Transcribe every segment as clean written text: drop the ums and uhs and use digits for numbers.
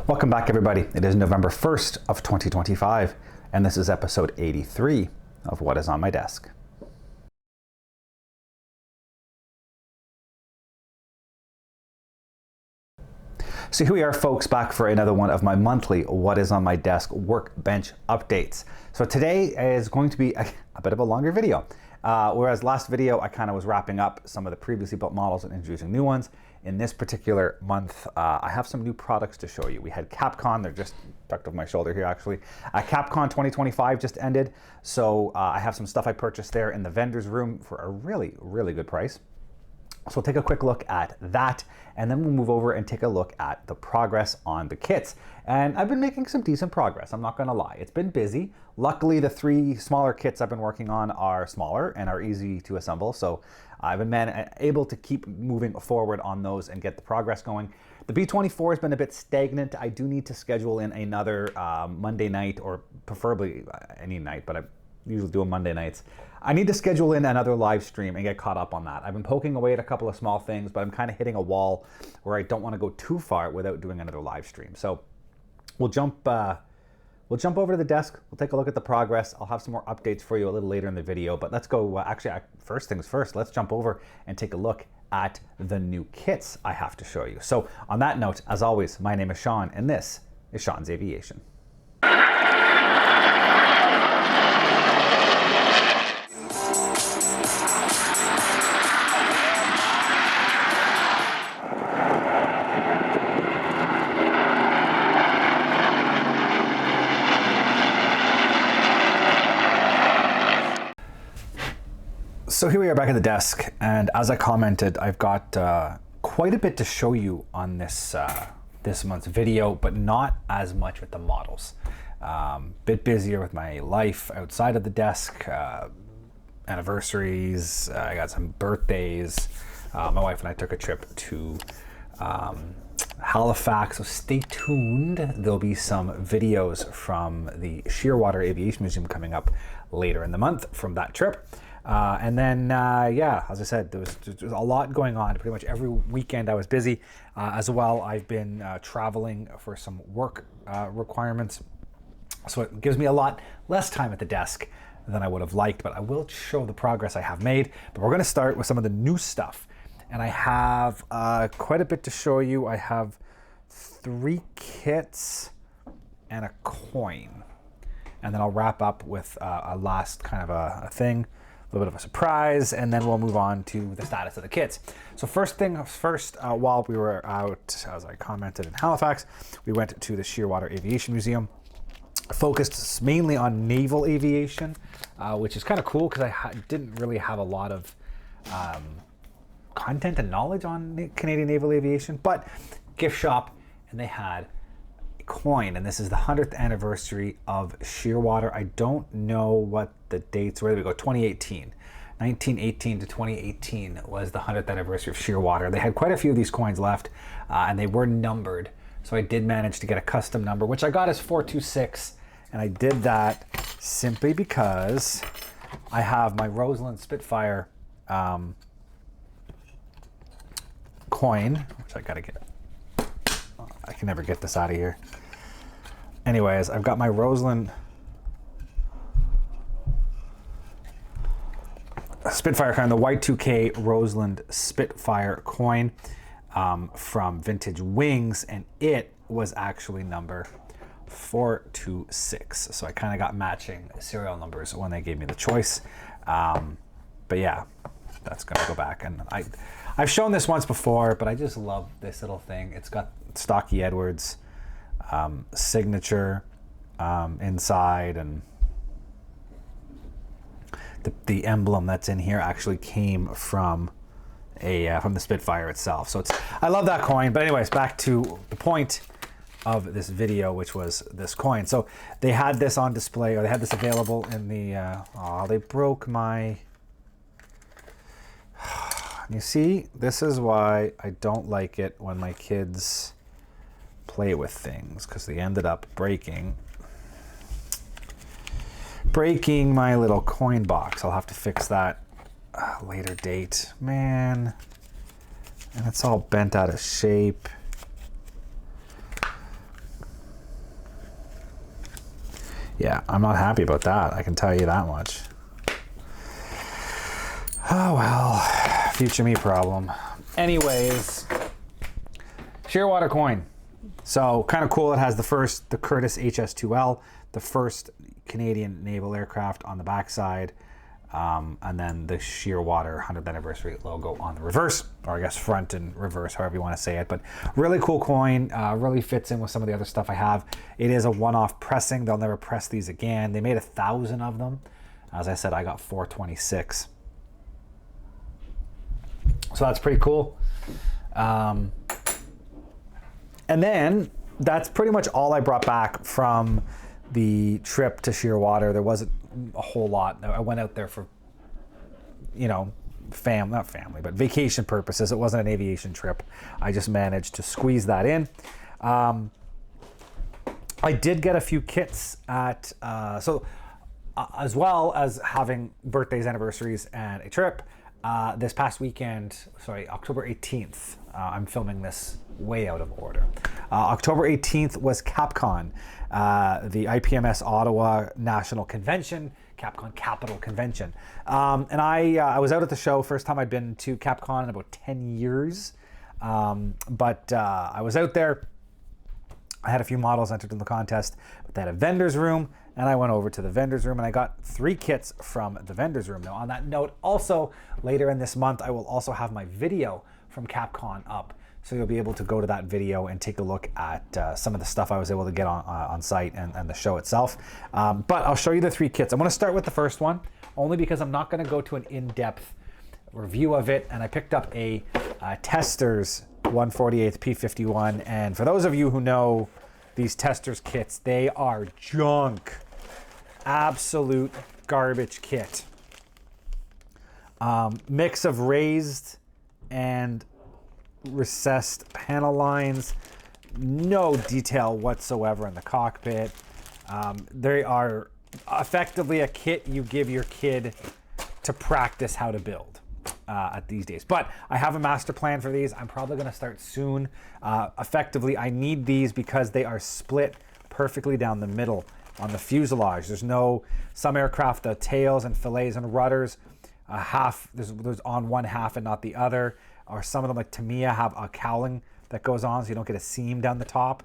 Welcome back, everybody. It is November 1st of 2025, and this is episode 83 of What is on My Desk. So here we are, folks, back for another one of my monthly What is on My Desk workbench updates. So today is going to be a bit of a longer video. Whereas last video, I kind of was wrapping up some of the previously built models and introducing new ones. In this particular month, I have some new products to show you. We had Capcon, they're just tucked over my shoulder here actually. Capcon 2025 just ended. So I have some stuff I purchased there in the vendor's room for a really, really good price. So we'll take a quick look at that, and then we'll move over and take a look at the progress on the kits. And I've been making some decent progress, I'm not gonna lie. It's been busy. Luckily, the three smaller kits I've been working on are smaller and are easy to assemble. So I've been able to keep moving forward on those and get the progress going. The B24 has been a bit stagnant. I do need to schedule in another Monday night, or preferably any night, but I usually do them Monday nights. I need to schedule in another live stream and get caught up on that. I've been poking away at a couple of small things, but I'm kind of hitting a wall where I don't want to go too far without doing another live stream. So we'll jump over to the desk. We'll take a look at the progress. I'll have some more updates for you a little later in the video, but let's go, first things first, let's jump over and take a look at the new kits I have to show you. So on that note, as always, my name is Sean, and this is Sean's Aviation. So here we are back at the desk, and as I commented, I've got quite a bit to show you on this this month's video, but not as much with the models. Bit busier with my life outside of the desk, anniversaries, I got some birthdays. My wife and I took a trip to Halifax, so stay tuned. There'll be some videos from the Shearwater Aviation Museum coming up later in the month from that trip. And then, yeah, as I said, there was a lot going on. Pretty much every weekend I was busy. As well, I've been traveling for some work requirements. So it gives me a lot less time at the desk than I would have liked, but I will show the progress I have made. But we're going to start with some of the new stuff. And I have quite a bit to show you. I have 3 kits and a coin. And then I'll wrap up with a last kind of a thing. A little bit of a surprise, and then we'll move on to the status of the kits. So first things first, while we were out, as I commented, in Halifax, we went to the Shearwater Aviation Museum, focused mainly on naval aviation, which is kind of cool because I didn't really have a lot of content and knowledge on Canadian naval aviation, but gift shop, and they had coin, and this is the 100th anniversary of Shearwater. I don't know what the dates were. There we go, 2018. 1918 to 2018 was the 100th anniversary of Shearwater. They had quite a few of these coins left, and they were numbered. So I did manage to get a custom number, which I got as 426, and I did that simply because I have my Roseland Spitfire coin, which I gotta get. I can never get this out of here. Anyways, I've got my Roseland Spitfire coin, the Y2K Roseland Spitfire coin from Vintage Wings, and it was actually number 426. So I kind of got matching serial numbers when they gave me the choice. But yeah, that's gonna go back. And I've shown this once before, but I just love this little thing. It's got Stocky Edwards signature inside, and the emblem that's in here actually came from from the Spitfire itself. So I love that coin. But anyways, back to the point of this video, which was this coin. So they had this on display, or they had this available in the they broke my. You see, this is why I don't like it when my kids play with things, because they ended up breaking my little coin box. I'll have to fix that later date, man. And it's all bent out of shape. Yeah, I'm not happy about that. I can tell you that much. Oh well, future me problem. Anyways, Shearwater coin. So kind of cool. It has the Curtiss HS2L, the first Canadian naval aircraft on the backside, and then the Shearwater 100th anniversary logo on the reverse, or I guess front and reverse, however you want to say it. But really cool coin. Really fits in with some of the other stuff I have. It is a one-off pressing. They'll never press these again. They made 1,000 of them. As I said, I got 426. So that's pretty cool. And then that's pretty much all I brought back from the trip to Shearwater. There wasn't a whole lot. I went out there for, you know, not family, but vacation purposes. It wasn't an aviation trip. I just managed to squeeze that in. I did get a few kits at, as well as having birthdays, anniversaries, and a trip. This past weekend, October 18th, I'm filming this way out of order. October 18th was Capcon, the IPMS Ottawa National Convention, Capcon Capital Convention. And I was out at the show, first time I'd been to Capcon in about 10 years. But I was out there. I had a few models entered in the contest, but they had a vendor's room, and I went over to the vendor's room and I got 3 kits from the vendor's room. Now, on that note, also later in this month, I will also have my video from Capcon up. So you'll be able to go to that video and take a look at some of the stuff I was able to get on site and the show itself. But I'll show you the 3 kits. I'm going to start with the first one, only because I'm not going to go to an in-depth review of it. And I picked up a Testors 148th P51. And for those of you who know these Testors kits, they are junk. Absolute garbage kit. Mix of raised and recessed panel lines, no detail whatsoever in the cockpit. They are effectively a kit you give your kid to practice how to build at these days. But I have a master plan for these. I'm probably going to start soon. Effectively, I need these because they are split perfectly down the middle on the fuselage. There's some aircraft, the tails and fillets and rudders, there's on one half and not the other. Or some of them, like Tamiya, have a cowling that goes on so you don't get a seam down the top.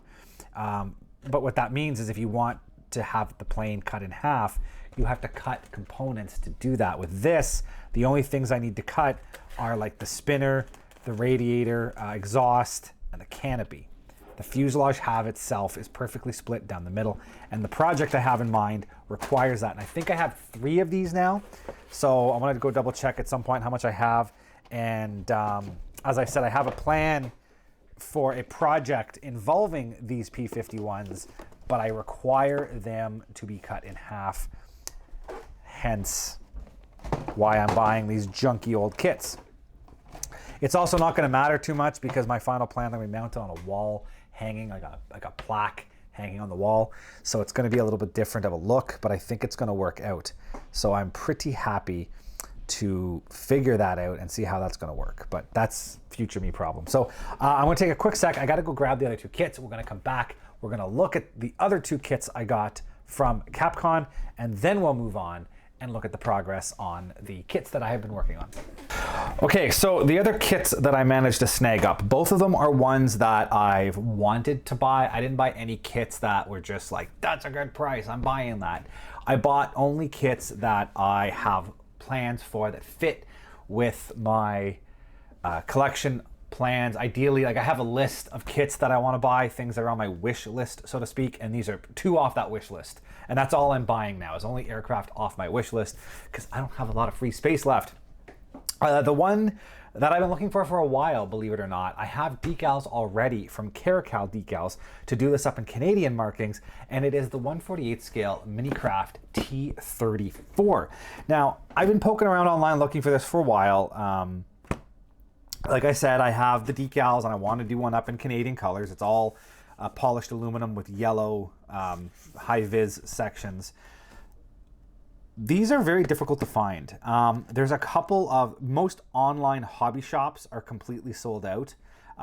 But what that means is if you want to have the plane cut in half, you have to cut components to do that. With this, the only things I need to cut are like the spinner, the radiator, exhaust, and the canopy. The fuselage half itself is perfectly split down the middle, and the project I have in mind requires that. And I think I have 3 of these now, so I'm gonna go double check at some point how much I have. And as I said, I have a plan for a project involving these P51s, but I require them to be cut in half. Hence why I'm buying these junky old kits. It's also not going to matter too much because my final plan, I'm going to mount it on a wall hanging, like a plaque hanging on the wall. So it's going to be a little bit different of a look, but I think it's going to work out. So I'm pretty happy to figure that out and see how that's going to work. But that's future me problem. So I'm going to take a quick sec. I got to go grab the other 2 kits. We're going to come back. We're going to look at the other 2 kits I got from Capcon, and then we'll move on and look at the progress on the kits that I have been working on. Okay, so the other kits that I managed to snag up, both of them are ones that I've wanted to buy. I didn't buy any kits that were just like, that's a good price, I'm buying that. I bought only kits that I have plans for that fit with my collection plans. Ideally, like I have a list of kits that I want to buy, things that are on my wish list, so to speak, and these are 2 off that wish list. And that's all I'm buying now, is only aircraft off my wish list, because I don't have a lot of free space left. The one that I've been looking for a while, believe it or not, I have decals already from Caracal Decals to do this up in Canadian markings, and it is the 148 scale Minicraft T34. Now, I've been poking around online looking for this for a while. Like I said, I have the decals and I want to do one up in Canadian colors. It's all polished aluminum with yellow high-vis sections. These are very difficult to find. There's a couple of, most online hobby shops are completely sold out.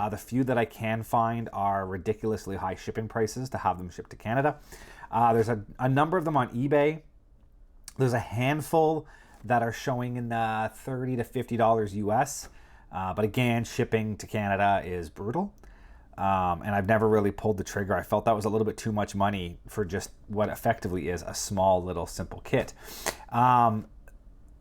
The few that I can find are ridiculously high shipping prices to have them shipped to Canada. There's a number of them on eBay. There's a handful that are showing in the $30 to $50 US. But again, shipping to Canada is brutal. And I've never really pulled the trigger. I felt that was a little bit too much money for just what effectively is a small little simple kit.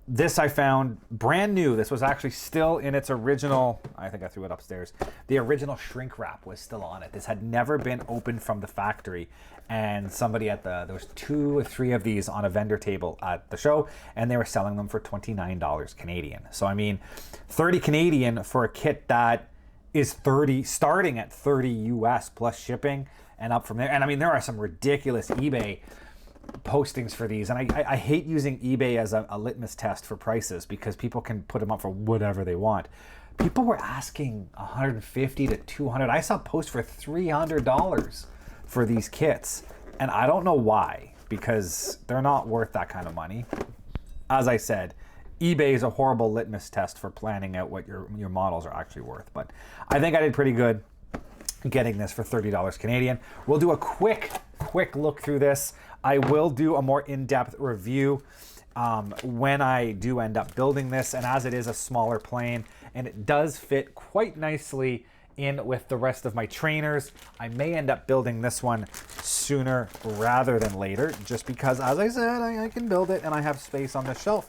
This I found brand new. This was actually still in its original, I think I threw it upstairs. The original shrink wrap was still on it. This had never been opened from the factory. And somebody there was 2 or 3 of these on a vendor table at the show, and they were selling them for $29 Canadian. So I mean, 30 Canadian for a kit that is starting at 30 US plus shipping and up from there. And I mean, there are some ridiculous eBay postings for these, and I hate using eBay as a litmus test for prices because people can put them up for whatever they want. People were asking $150 to $200. I saw posts for $300 for these kits, and I don't know why, because they're not worth that kind of money. As I said, eBay is a horrible litmus test for planning out what your models are actually worth, but I think I did pretty good getting this for $30 Canadian. We'll do a quick look through this. I will do a more in-depth review when I do end up building this, and as it is a smaller plane and it does fit quite nicely in with the rest of my trainers, I may end up building this one sooner rather than later, just because, as I said, I can build it and I have space on the shelf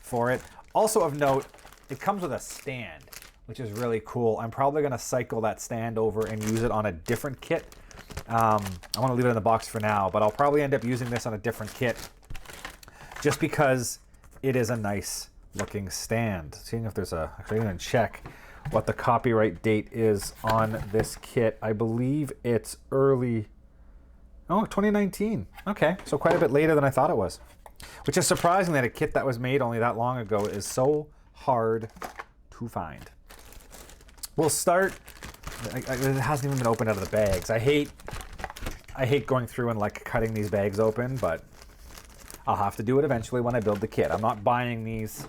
for it. Also of note, it comes with a stand, which is really cool. I'm probably going to cycle that stand over and use it on a different kit. I want to leave it in the box for now, but I'll probably end up using this on a different kit just because it is a nice looking stand. Seeing if there's actually I'm going to check what the copyright date is on this kit. I believe it's early, 2019. Okay, so quite a bit later than I thought it was, which is surprising that a kit that was made only that long ago is so hard to find. We'll start, it hasn't even been opened out of the bags. I hate going through and like cutting these bags open, but I'll have to do it eventually when I build the kit. I'm not buying these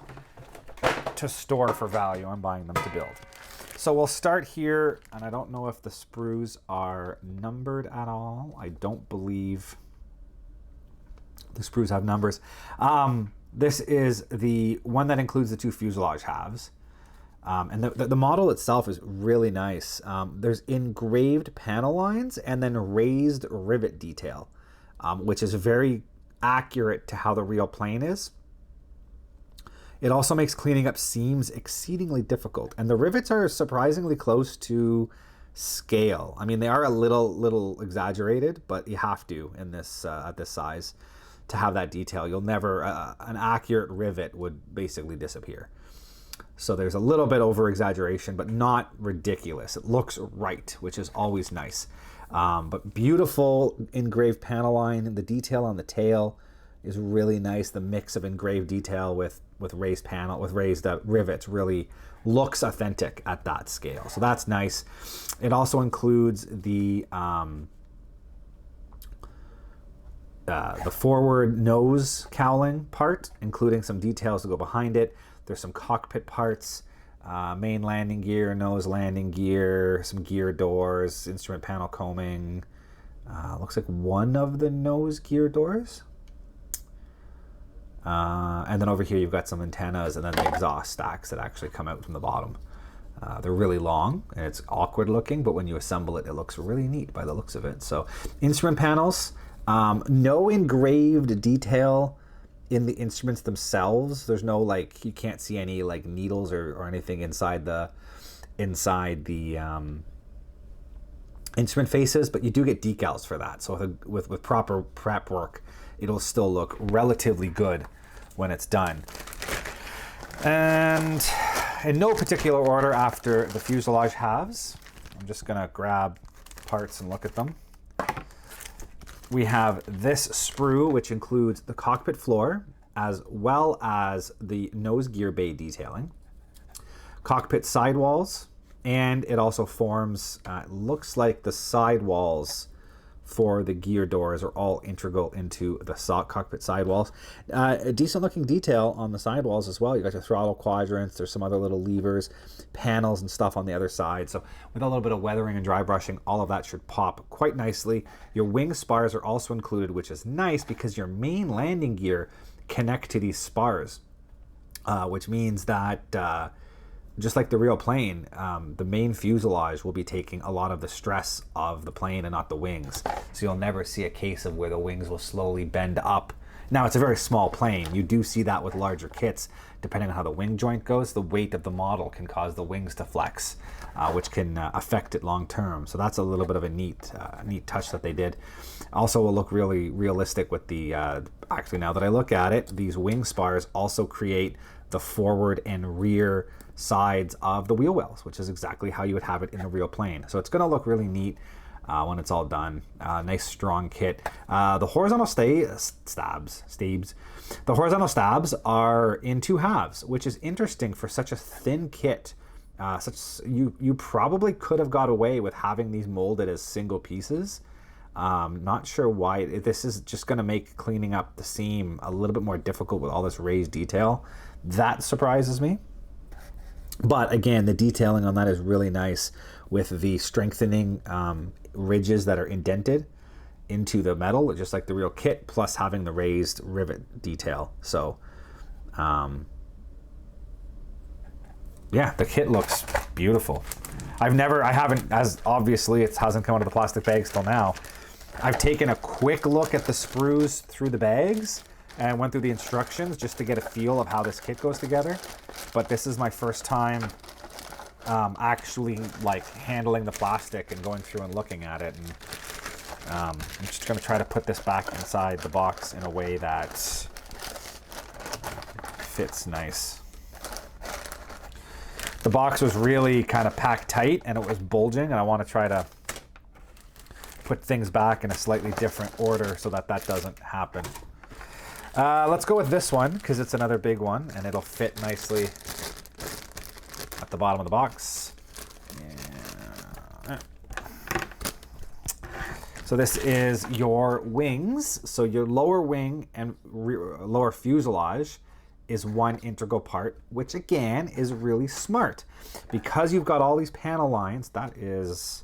to store for value, I'm buying them to build. So we'll start here, and I don't know if the sprues are numbered at all. I don't believe the sprues have numbers. This is the one that includes the 2 fuselage halves. And the model itself is really nice. There's engraved panel lines and then raised rivet detail, which is very accurate to how the real plane is. It also makes cleaning up seams exceedingly difficult, and the rivets are surprisingly close to scale. I mean, they are a little exaggerated, but you have to in this at this size to have that detail. You'll never an accurate rivet would basically disappear. So there's a little bit over exaggeration, but not ridiculous. It looks right, which is always nice. But beautiful engraved panel line. The detail on the tail is really nice. The mix of engraved detail with raised rivets really looks authentic at that scale. So that's nice. It also includes the forward nose cowling part, including some details to go behind it. There's some cockpit parts, main landing gear, nose landing gear, some gear doors, instrument panel combing. Looks like one of the nose gear doors. And then over here you've got some antennas and then the exhaust stacks that actually come out from the bottom. They're really long and it's awkward looking, but when you assemble it, it looks really neat by the looks of it. So instrument panels, no engraved detail in the instruments themselves. There's no, like, you can't see any like needles or anything inside the instrument faces, but you do get decals for that. So with proper prep work, it'll still look relatively good when it's done. And in no particular order after the fuselage halves, I'm just gonna grab parts and look at them. We have this sprue, which includes the cockpit floor, as well as the nose gear bay detailing, cockpit sidewalls, and it also forms, looks like the sidewalls for the gear doors are all integral into the cockpit sidewalls. A decent looking detail on the sidewalls as well. You got your throttle quadrants, there's some other little levers, panels and stuff on the other side. So with a little bit of weathering and dry brushing, all of that should pop quite nicely. Your wing spars are also included, which is nice because your main landing gear connect to these spars, which means that just like the real plane, the main fuselage will be taking a lot of the stress of the plane and not the wings. So you'll never see a case of where the wings will slowly bend up. Now, it's a very small plane. You do see that with larger kits. Depending on how the wing joint goes, the weight of the model can cause the wings to flex, which can affect it long term. So that's a little bit of a neat touch that they did. Also will look really realistic with the, actually now that I look at it, these wing spars also create the forward and rear sides of the wheel wells, which is exactly how you would have it in a real plane. So it's going to look really neat when it's all done. Nice strong kit. The horizontal stabs are in 2 halves, which is interesting for such a thin kit. You probably could have got away with having these molded as single pieces. Not sure why. This is just going to make cleaning up the seam a little bit more difficult with all this raised detail. That surprises me. But again, the detailing on that is really nice with the strengthening ridges that are indented into the metal, just like the real kit, plus having the raised rivet detail. So, yeah, the kit looks beautiful. I haven't, as obviously it hasn't come out of the plastic bags till now. I've taken a quick look at the sprues through the bags and went through the instructions just to get a feel of how this kit goes together. But this is my first time actually like handling the plastic and going through and looking at it. And I'm just gonna try to put this back inside the box in a way that fits nice. The box was really kind of packed tight and it was bulging, and I want to try to put things back in a slightly different order so that doesn't happen. Let's go with this one because it's another big one and it'll fit nicely at the bottom of the box. Yeah. So this is your wings. So your lower wing and lower fuselage is one integral part, which again is really smart because you've got all these panel lines. That is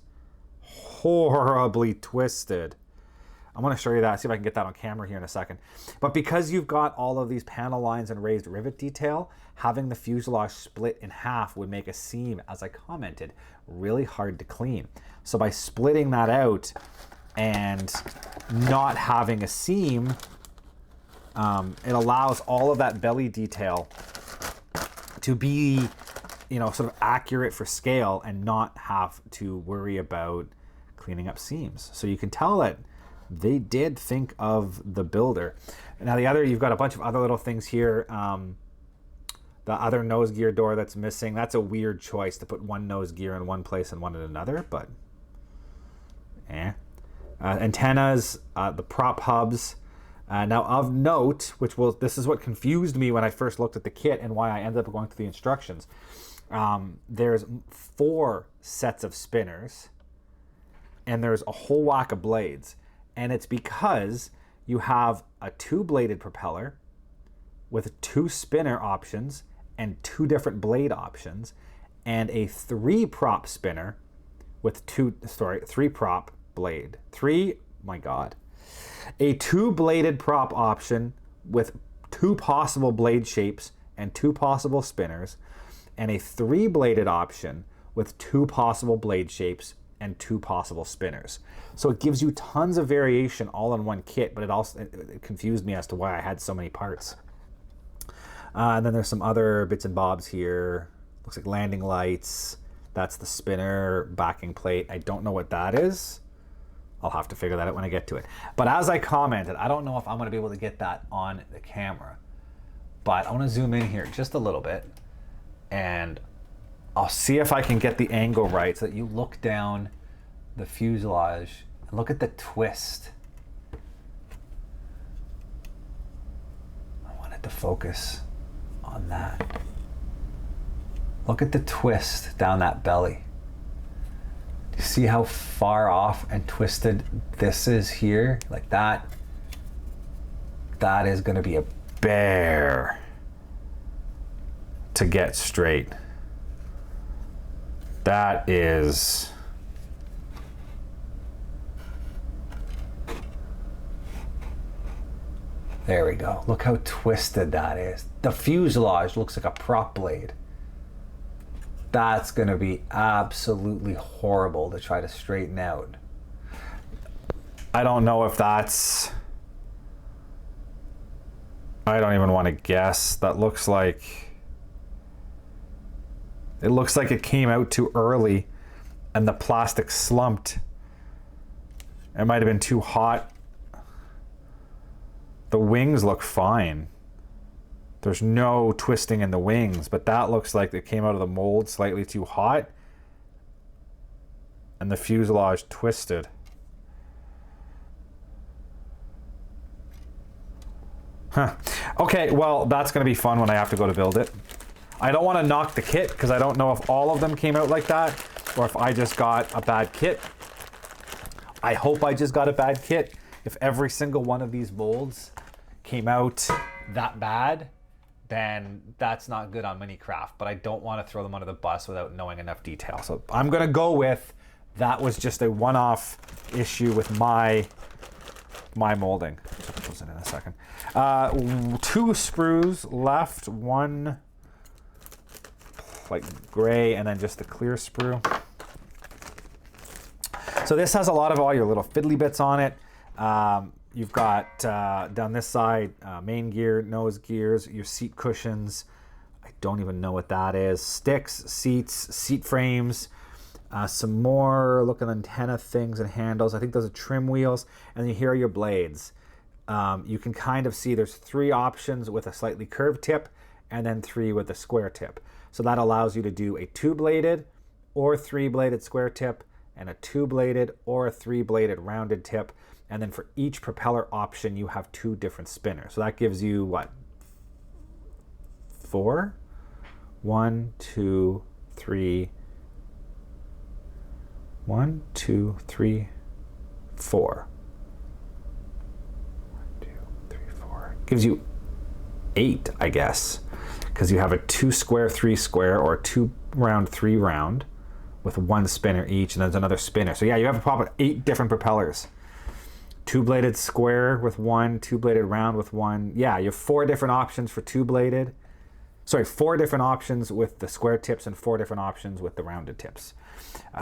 horribly twisted. I'm going to show you that, see if I can get that on camera here in a second. But because you've got all of these panel lines and raised rivet detail, having the fuselage split in half would make a seam, as I commented, really hard to clean. So by splitting that out and not having a seam, it allows all of that belly detail to be, sort of accurate for scale and not have to worry about cleaning up seams. So you can tell that they did think of the builder. Now you've got a bunch of other little things here. The other nose gear door that's missing, that's a weird choice to put one nose gear in one place and one in another, but antennas, the prop hubs. Now of note, this is what confused me when I first looked at the kit and why I ended up going through the instructions. There's 4 sets of spinners and there's a whole whack of blades. And it's because you have a 2-bladed propeller with 2 spinner options and 2 different blade options, and a 3-prop spinner with 3-prop blade. A 2-bladed prop option with 2 possible blade shapes and 2 possible spinners, and a 3-bladed option with 2 possible blade shapes and 2 possible spinners. So it gives you tons of variation all in one kit, but it confused me as to why I had so many parts. And then there's some other bits and bobs here. Looks like landing lights. That's the spinner backing plate. I don't know what that is. I'll have to figure that out when I get to it. But as I commented, I don't know if I'm going to be able to get that on the camera. But I want to zoom in here just a little bit, and I'll see if I can get the angle right so that you look down the fuselage and look at the twist. I wanted to focus on that. Look at the twist down that belly. You See how far off and twisted this is here? Like that. That is going to be a bear to get straight. That is... There we go. Look how twisted that is. The fuselage looks like a prop blade. That's going to be absolutely horrible to try to straighten out. I don't know if that's... I don't even want to guess. That looks like... It looks like it came out too early and the plastic slumped. It might have been too hot. The wings look fine. There's no twisting in the wings, but that looks like it came out of the mold slightly too hot and the fuselage twisted. Huh. Okay, well, that's going to be fun when I have to go to build it. I don't want to knock the kit because I don't know if all of them came out like that or if I just got a bad kit. I hope I just got a bad kit. If every single one of these molds came out that bad, then that's not good on Minicraft, but I don't want to throw them under the bus without knowing enough detail. So I'm going to go with that was just a one-off issue with my molding. I'll put those in a second. 2 sprues left, one like gray and then just the clear sprue. So this has a lot of all your little fiddly bits on it. You've got down this side, main gear, nose gears, your seat cushions. I don't even know what that is. Sticks, seats, seat frames, some more looking antenna things and handles. I think those are trim wheels. And then here are your blades. You can kind of see there's 3 options with a slightly curved tip and then 3 with a square tip. So that allows you to do a 2-bladed or 3-bladed square tip and a 2-bladed or a 3-bladed rounded tip. And then for each propeller option, you have 2 different spinners. So that gives you what? 4? 1, 2, 3. 1, 2, 3, 4. 1, 2, 3, 4. Gives you 8, I guess, because you have a 2 square, 3 square, or 2 round, 3 round with 1 spinner each, and there's another spinner. So yeah, you have probably 8 different propellers. 2-bladed square with 1, 2-bladed round with 1. Yeah, you have 4 different options for 2-bladed. Sorry, 4 different options with the square tips and 4 different options with the rounded tips.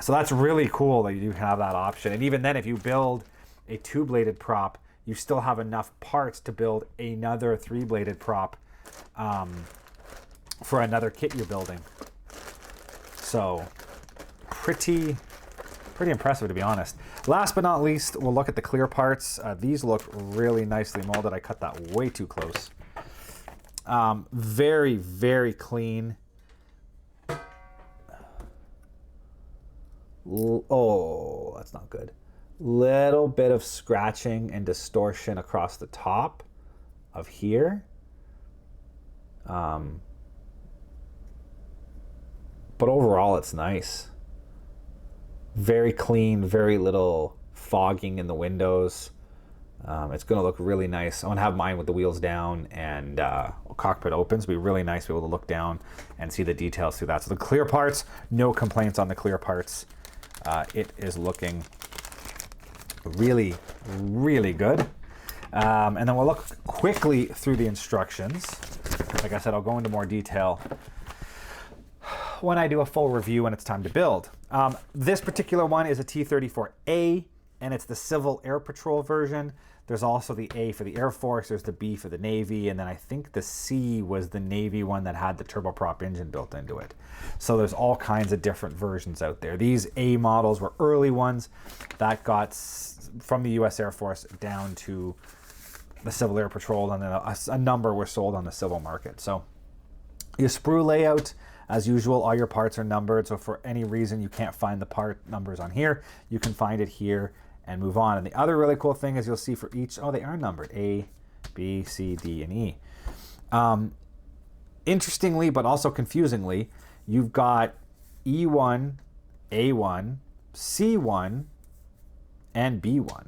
So that's really cool that you can have that option. And even then, if you build a 2-bladed prop, you still have enough parts to build another 3-bladed prop for another kit you're building. So pretty impressive, to be honest. Last but not least, we'll look at the clear parts. These look really nicely molded. I cut that way too close. Very, very clean. Oh, that's not good. Little bit of scratching and distortion across the top of here. But overall, it's nice. Very clean, very little fogging in the windows. It's going to look really nice. I want to have mine with the wheels down and cockpit opens. It'll be really nice to be able to look down and see the details through that. So the clear parts, no complaints on the clear parts. It is looking really, really good. And then we'll look quickly through the instructions. Like I said, I'll go into more detail when I do a full review when it's time to build. This particular one is a T-34A, and it's the Civil Air Patrol version. There's also the A for the Air Force, there's the B for the Navy, and then I think the C was the Navy one that had the turboprop engine built into it. So there's all kinds of different versions out there. These A models were early ones that got from the US Air Force down to the Civil Air Patrol, and then a number were sold on the civil market. So your sprue layout, as usual, all your parts are numbered. So for any reason you can't find the part numbers on here, you can find it here and move on. And the other really cool thing is you'll see for each, oh, they are numbered, A, B, C, D, and E. Interestingly, but also confusingly, you've got E1, A1, C1 and B1.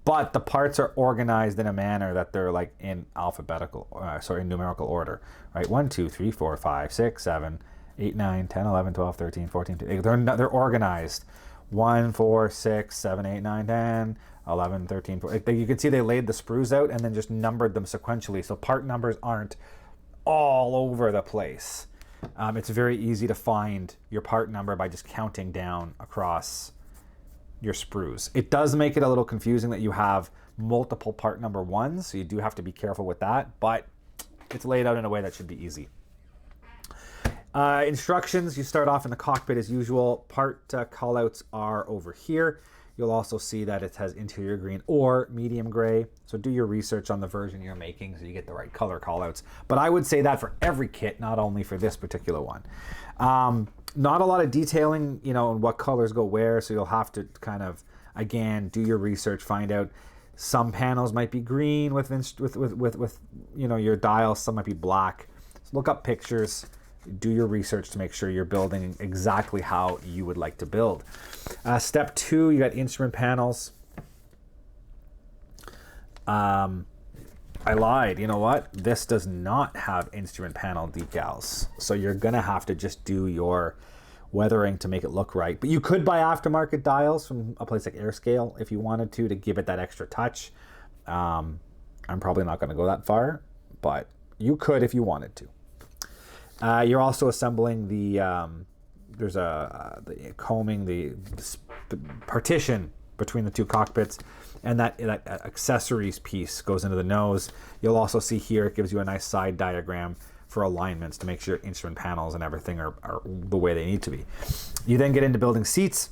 But the parts are organized in a manner that they're like in in numerical order, right? 1, 2, 3, 4, 5, 6, 7, 8, 9, 10, 11, 12, 13, 14, 15. They're organized. 1, 4, 6, 7, 8, 9, 10, 11, 13, 14. You can see they laid the sprues out and then just numbered them sequentially. So part numbers aren't all over the place. It's very easy to find your part number by just counting down across your sprues. It does make it a little confusing that you have multiple part number ones, so you do have to be careful with that, but it's laid out in a way that should be easy. Instructions, you start off in the cockpit as usual. Part callouts are over here. You'll also see that it has interior green or medium gray. So do your research on the version you're making so you get the right color callouts. But I would say that for every kit, not only for this particular one. Not a lot of detailing, on what colors go where. So you'll have to kind of, again, do your research, find out. Some panels might be green with your dials. Some might be black. So look up pictures. Do your research to make sure you're building exactly how you would like to build. Step 2, you got instrument panels. I lied. You know what? This does not have instrument panel decals. So you're going to have to just do your weathering to make it look right. But you could buy aftermarket dials from a place like AirScale if you wanted to give it that extra touch. I'm probably not going to go that far, but you could if you wanted to. You're also assembling the combing, the partition between the two cockpits, and that accessories piece goes into the nose. You'll also see here it gives you a nice side diagram for alignments to make sure instrument panels and everything are the way they need to be. You then get into building seats,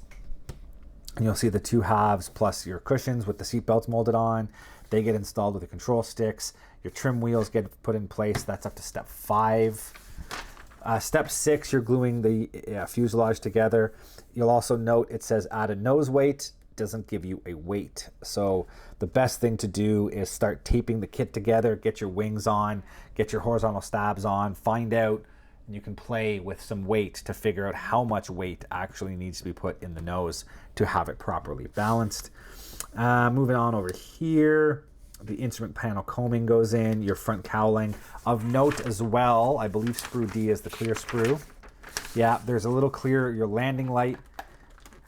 and you'll see the two halves plus your cushions with the seat belts molded on. They get installed with the control sticks. Your trim wheels get put in place. That's up to step 5. Step 6, you're gluing the fuselage together. You'll also note it says add a nose weight. It doesn't give you a weight. So the best thing to do is start taping the kit together, get your wings on, get your horizontal stabs on, find out, and you can play with some weight to figure out how much weight actually needs to be put in the nose to have it properly balanced. Moving on over here. The instrument panel combing goes in, your front cowling. Of note as well, I believe sprue D is the clear sprue. Yeah, there's a little clear, your landing light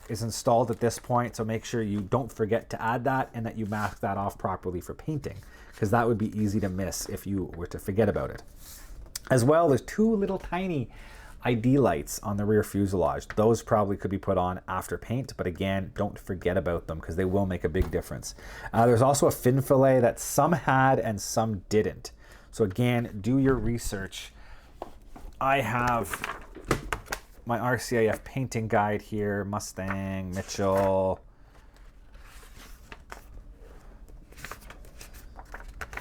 is installed at this point, so make sure you don't forget to add that and that you mask that off properly for painting, because that would be easy to miss if you were to forget about it. As well, there's 2 little tiny ID lights on the rear fuselage. Those probably could be put on after paint, but again, don't forget about them because they will make a big difference. There's also a fin fillet that some had and some didn't. So again, do your research. I have my RCIF painting guide here, Mustang, Mitchell,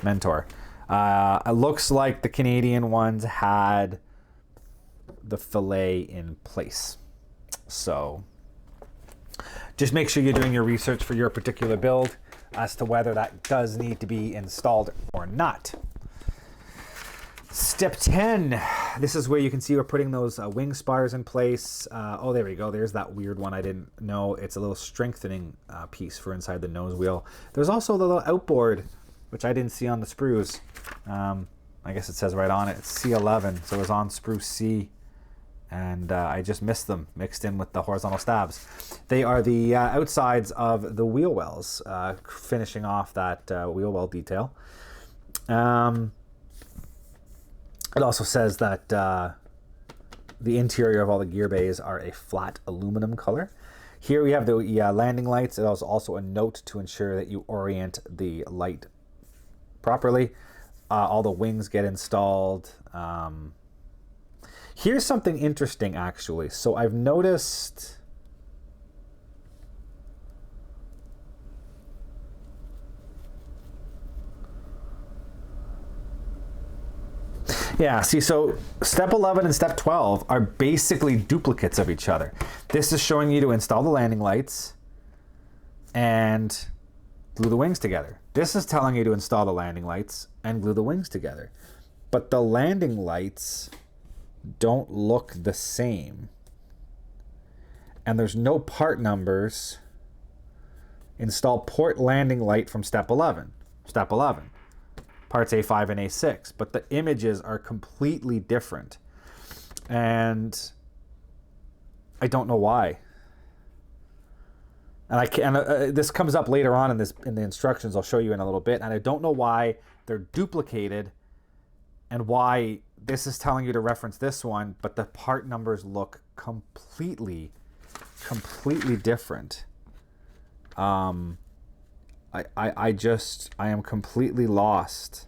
Mentor. It looks like the Canadian ones had the fillet in place. So just make sure you're doing your research for your particular build as to whether that does need to be installed or not. Step 10, this is where you can see we're putting those wing spars in place. Oh, there we go. There's that weird one I didn't know. It's a little strengthening piece for inside the nose wheel. There's also the little outboard, which I didn't see on the sprues. I guess it says right on it, it's C11, so it was on sprue C. And I just missed them, mixed in with the horizontal stabs. They are the outsides of the wheel wells, finishing off that wheel well detail. It also says that the interior of all the gear bays are a flat aluminum color. Here we have the landing lights. It is also a note to ensure that you orient the light properly. All the wings get installed. Here's something interesting, actually. So I've noticed so step 11 and step 12 are basically duplicates of each other. This is showing you to install the landing lights and glue the wings together. This is telling you to install the landing lights and glue the wings together. But the landing lights don't look the same. and there's no part numbers. Install port landing light from step 11. Step 11. Parts A5 and A6. But the images are completely different. And I don't know why. And this comes up later on in the instructions. I'll show you in a little bit. And I don't know why they're duplicated and why this is telling you to reference this one, but the part numbers look completely different. I am completely lost.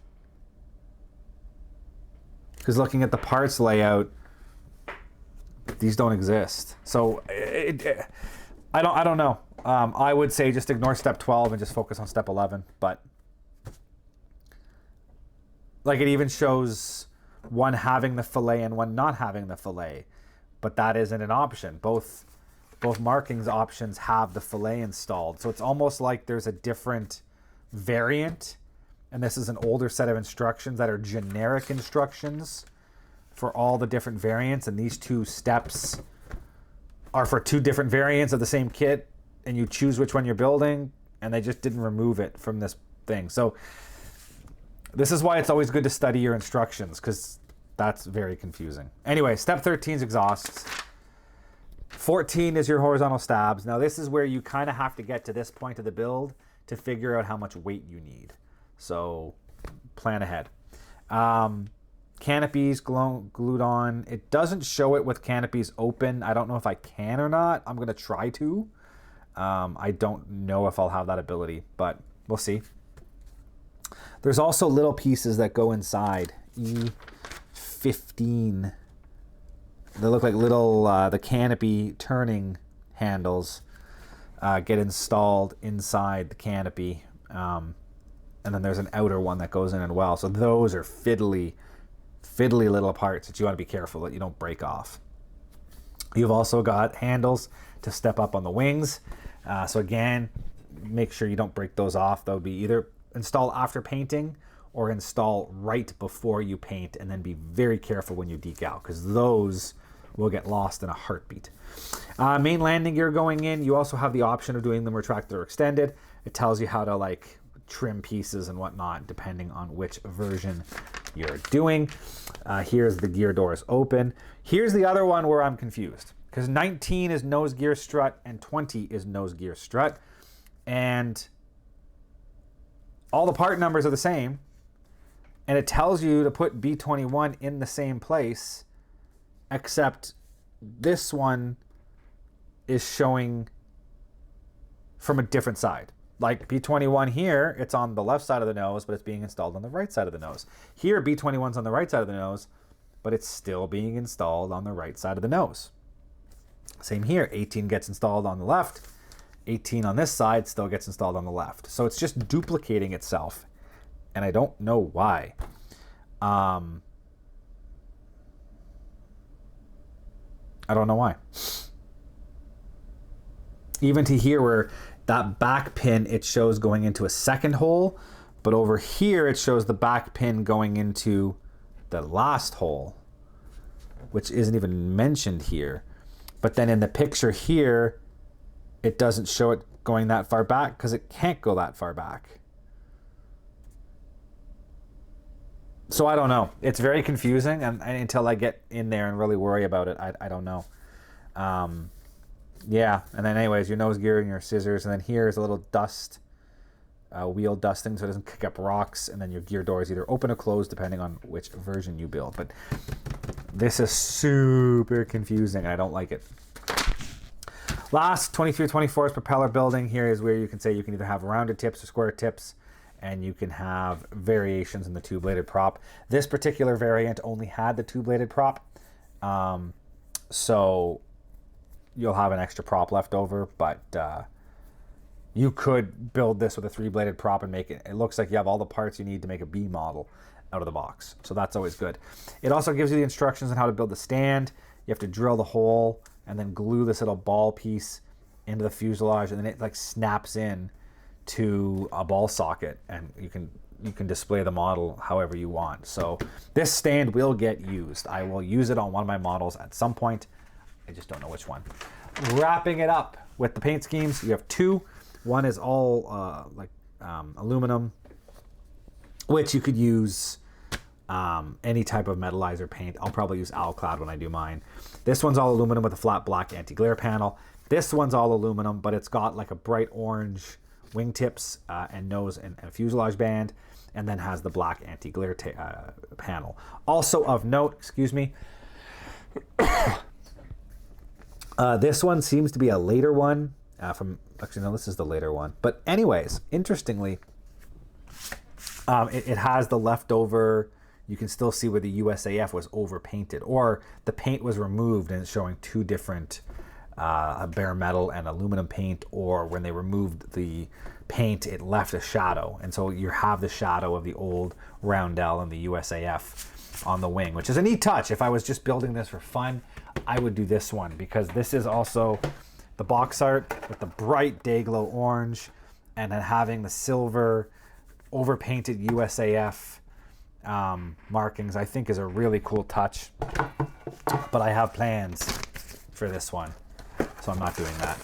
Because looking at the parts layout, these don't exist. So I don't know. I would say just ignore step 12 and just focus on step 11. But like it even shows one having the fillet and one not having the fillet, but that isn't an option. Both markings options have the fillet installed. So it's almost like there's a different variant, and this is an older set of instructions that are generic instructions for all the different variants, and these two steps are for two different variants of the same kit, and you choose which one you're building, and they just didn't remove it from this thing. So this is why it's always good to study your instructions, because that's very confusing. Anyway, step 13 is exhausts. 14 is your horizontal stabs. Now this is where you kind of have to get to this point of the build to figure out how much weight you need. So plan ahead. Canopies glued on. It doesn't show it with canopies open. I don't know if I can or not. I'm going to try to. I don't know if I'll have that ability, but we'll see. There's also little pieces that go inside. E15. They look like little, the canopy turning handles get installed inside the canopy. And then there's an outer one that goes in as well. So those are fiddly little parts that you want to be careful that you don't break off. You've also got handles to step up on the wings. So again, make sure you don't break those off. They'll be either install after painting or install right before you paint, and then be very careful when you decal, because those will get lost in a heartbeat. Main landing gear going in, you also have the option of doing them retracted or extended. It tells you how to like trim pieces and whatnot depending on which version you're doing. Here's the gear doors open. Here's the other one where I'm confused, because 19 is nose gear strut and 20 is nose gear strut, and all the part numbers are the same, and it tells you to put B21 in the same place, except this one is showing from a different side. Like B21 here, it's on the left side of the nose, but it's being installed on the right side of the nose. Here, B21's on the right side of the nose, but it's still being installed on the right side of the nose. Same here, 18 gets installed on the left, 18 on this side still gets installed on the left. So it's just duplicating itself, and I don't know why. I don't know why. Even to here where that back pin, it shows going into a second hole, but over here it shows the back pin going into the last hole, which isn't even mentioned here. But then in the picture here, it doesn't show it going that far back because it can't go that far back. So I don't know. It's very confusing, and until I get in there and really worry about it, I don't know. Yeah, and then anyways, your nose gear and your scissors, and then here's a little dust, wheel dusting so it doesn't kick up rocks, and then your gear doors either open or close depending on which version you build. But this is super confusing, and I don't like it. Last, 23-24 is propeller building. Here is where you can say you can either have rounded tips or square tips, and you can have variations in the two-bladed prop. This particular variant only had the two-bladed prop, so you'll have an extra prop left over, but you could build this with a three-bladed prop and make it, it looks like you have all the parts you need to make a B model out of the box. So that's always good. It also gives you the instructions on how to build the stand. You have to drill the hole and then glue this little ball piece into the fuselage, and then it like snaps in to a ball socket, and you can display the model however you want. So this stand will get used. I will use it on one of my models at some point. I just don't know which one. wrapping it up with the paint schemes. You have two. One is all aluminum, which you could use any type of metallizer paint. I'll probably use Alclad when I do mine. This one's all aluminum with a flat black anti-glare panel. This one's all aluminum, but it's got like a bright orange wingtips and nose and fuselage band, and then has the black anti-glare panel. Also of note, excuse me, this one seems to be a later one actually no, this is the later one. But anyways, interestingly, it has the leftover, you can still see where the USAF was overpainted, or the paint was removed and it's showing two different bare metal and aluminum paint, or when they removed the paint, it left a shadow. And so you have the shadow of the old roundel and the USAF on the wing, which is a neat touch. If I was just building this for fun, I would do this one, because this is also the box art with the bright Dayglow orange, and then having the silver overpainted USAF markings, I think is a really cool touch. But I have plans for this one, so I'm not doing that.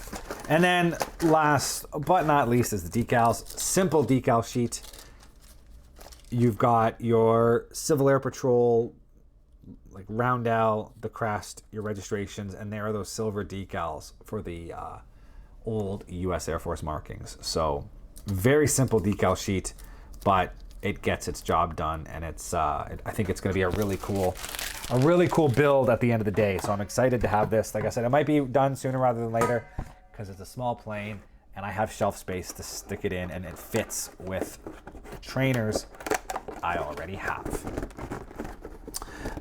And then last but not least is the decals. Simple decal sheet. You've got your Civil Air Patrol, like roundel, the crest, your registrations, and there are those silver decals for the old U.S. Air Force markings. So very simple decal sheet, but it gets its job done, and it's I think it's going to be a really cool build at the end of the day. So I'm excited to have this. Like I said, it might be done sooner rather than later, because it's a small plane and I have shelf space to stick it in, and it fits with trainers I already have.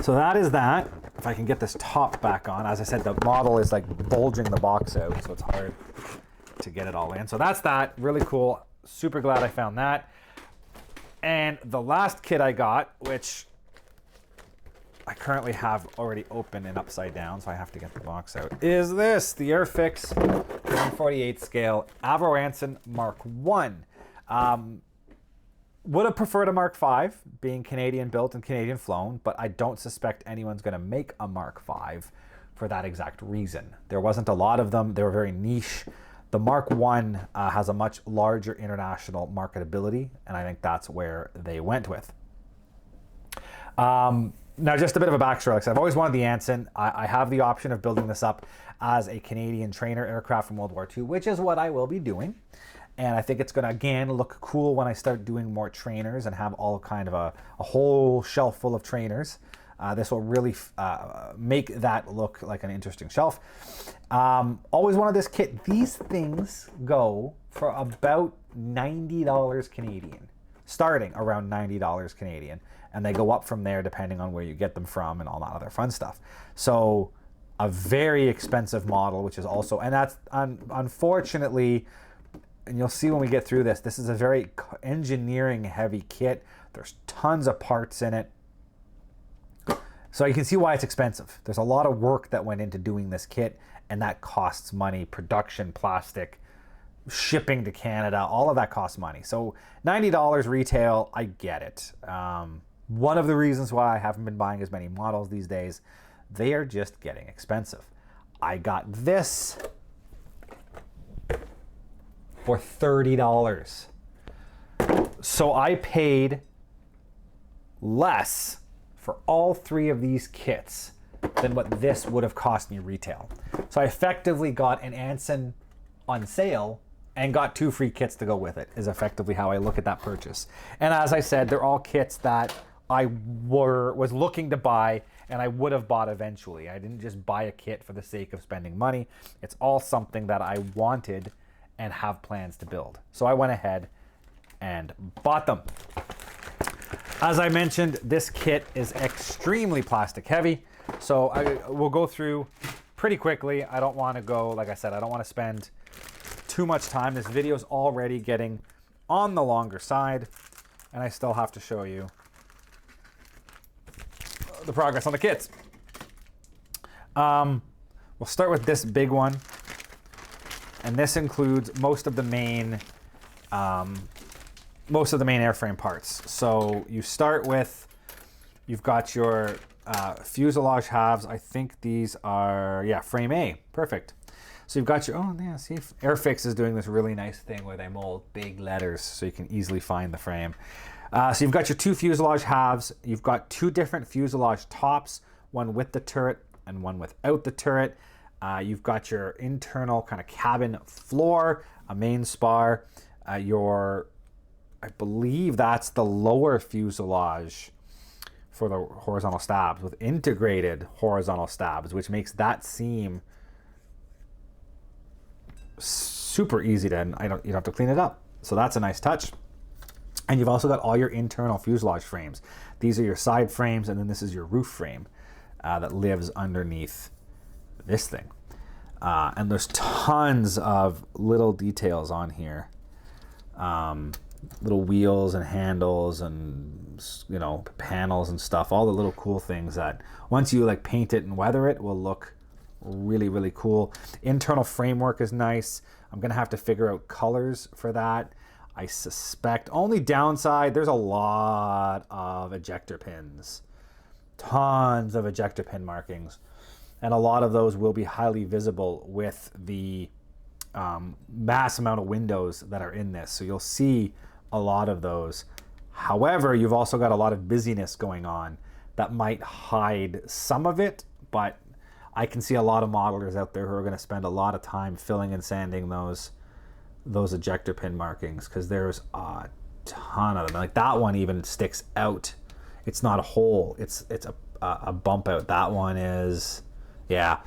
So that is that. If I can get this top back on, as I said, the model is like bulging the box out, so it's hard to get it all in. So that's that. Really cool. Super glad I found that. And the last kit I got, which I currently have already open and upside down, so I have to get the box out, is this, the Airfix 1/48 scale Avro Anson Mark 1. Would have preferred a Mark V, being Canadian built and Canadian flown, but I don't suspect anyone's going to make a Mark V for that exact reason. There wasn't a lot of them. They were very niche. The Mark I has a much larger international marketability, and I think that's where they went with. Now, just a bit of a backstory. Like I said, I've always wanted the Anson. I have the option of building this up as a Canadian trainer aircraft from World War II, which is what I will be doing. And I think it's going to, again, look cool when I start doing more trainers and have all kind of a whole shelf full of trainers. This will really make that look like an interesting shelf. Always wanted this kit. These things go for about $90 Canadian, starting around $90 Canadian. And they go up from there depending on where you get them from and all that other fun stuff. So a very expensive model, which is also, and that's unfortunately, and you'll see when we get through this, this is a very engineering heavy kit. There's tons of parts in it. So you can see why it's expensive. There's a lot of work that went into doing this kit, and that costs money. Production, plastic, shipping to Canada, all of that costs money. So $90 retail, I get it. One of the reasons why I haven't been buying as many models these days, they are just getting expensive. I got this for $30. So I paid less for all three of these kits than what this would have cost me retail. So I effectively got an Anson on sale and got 2 free kits to go with it, is effectively how I look at that purchase. And as I said, they're all kits that I was looking to buy and I would have bought eventually. I didn't just buy a kit for the sake of spending money. It's all something that I wanted and have plans to build. So I went ahead and bought them. As I mentioned, this kit is extremely plastic heavy. So we'll go through pretty quickly. I don't want to go, like I said, I don't want to spend too much time. This video is already getting on the longer side, and I still have to show you the progress on the kits. We'll start with this big one, and this includes most of the main airframe parts. So you start with, you've got your fuselage halves. I think these are, yeah, frame A, perfect. So you've got your, oh yeah, see, Airfix is doing this really nice thing where they mold big letters so you can easily find the frame. So you've got your 2 fuselage halves. You've got 2 different fuselage tops, one with the turret and one without the turret. You've got your internal kind of cabin floor, a main spar, I believe that's the lower fuselage for the horizontal stabs with integrated horizontal stabs, which makes that seam super easy to, you don't have to clean it up. So that's a nice touch. And you've also got all your internal fuselage frames. These are your side frames, and then this is your roof frame that lives underneath this thing. And there's tons of little details on here. Little wheels and handles and, you know, panels and stuff. All the little cool things that once you like paint it and weather it will look really, really cool. Internal framework is nice. I'm going to have to figure out colors for that. I suspect only downside, there's a lot of ejector pins. Tons of ejector pin markings. And a lot of those will be highly visible with the mass amount of windows that are in this. So you'll see a lot of those. However, you've also got a lot of busyness going on that might hide some of it, but I can see a lot of modelers out there who are going to spend a lot of time filling and sanding those ejector pin markings, because there's a ton of them. Like that one even sticks out. It's not a hole, it's a bump out. That one is, yeah.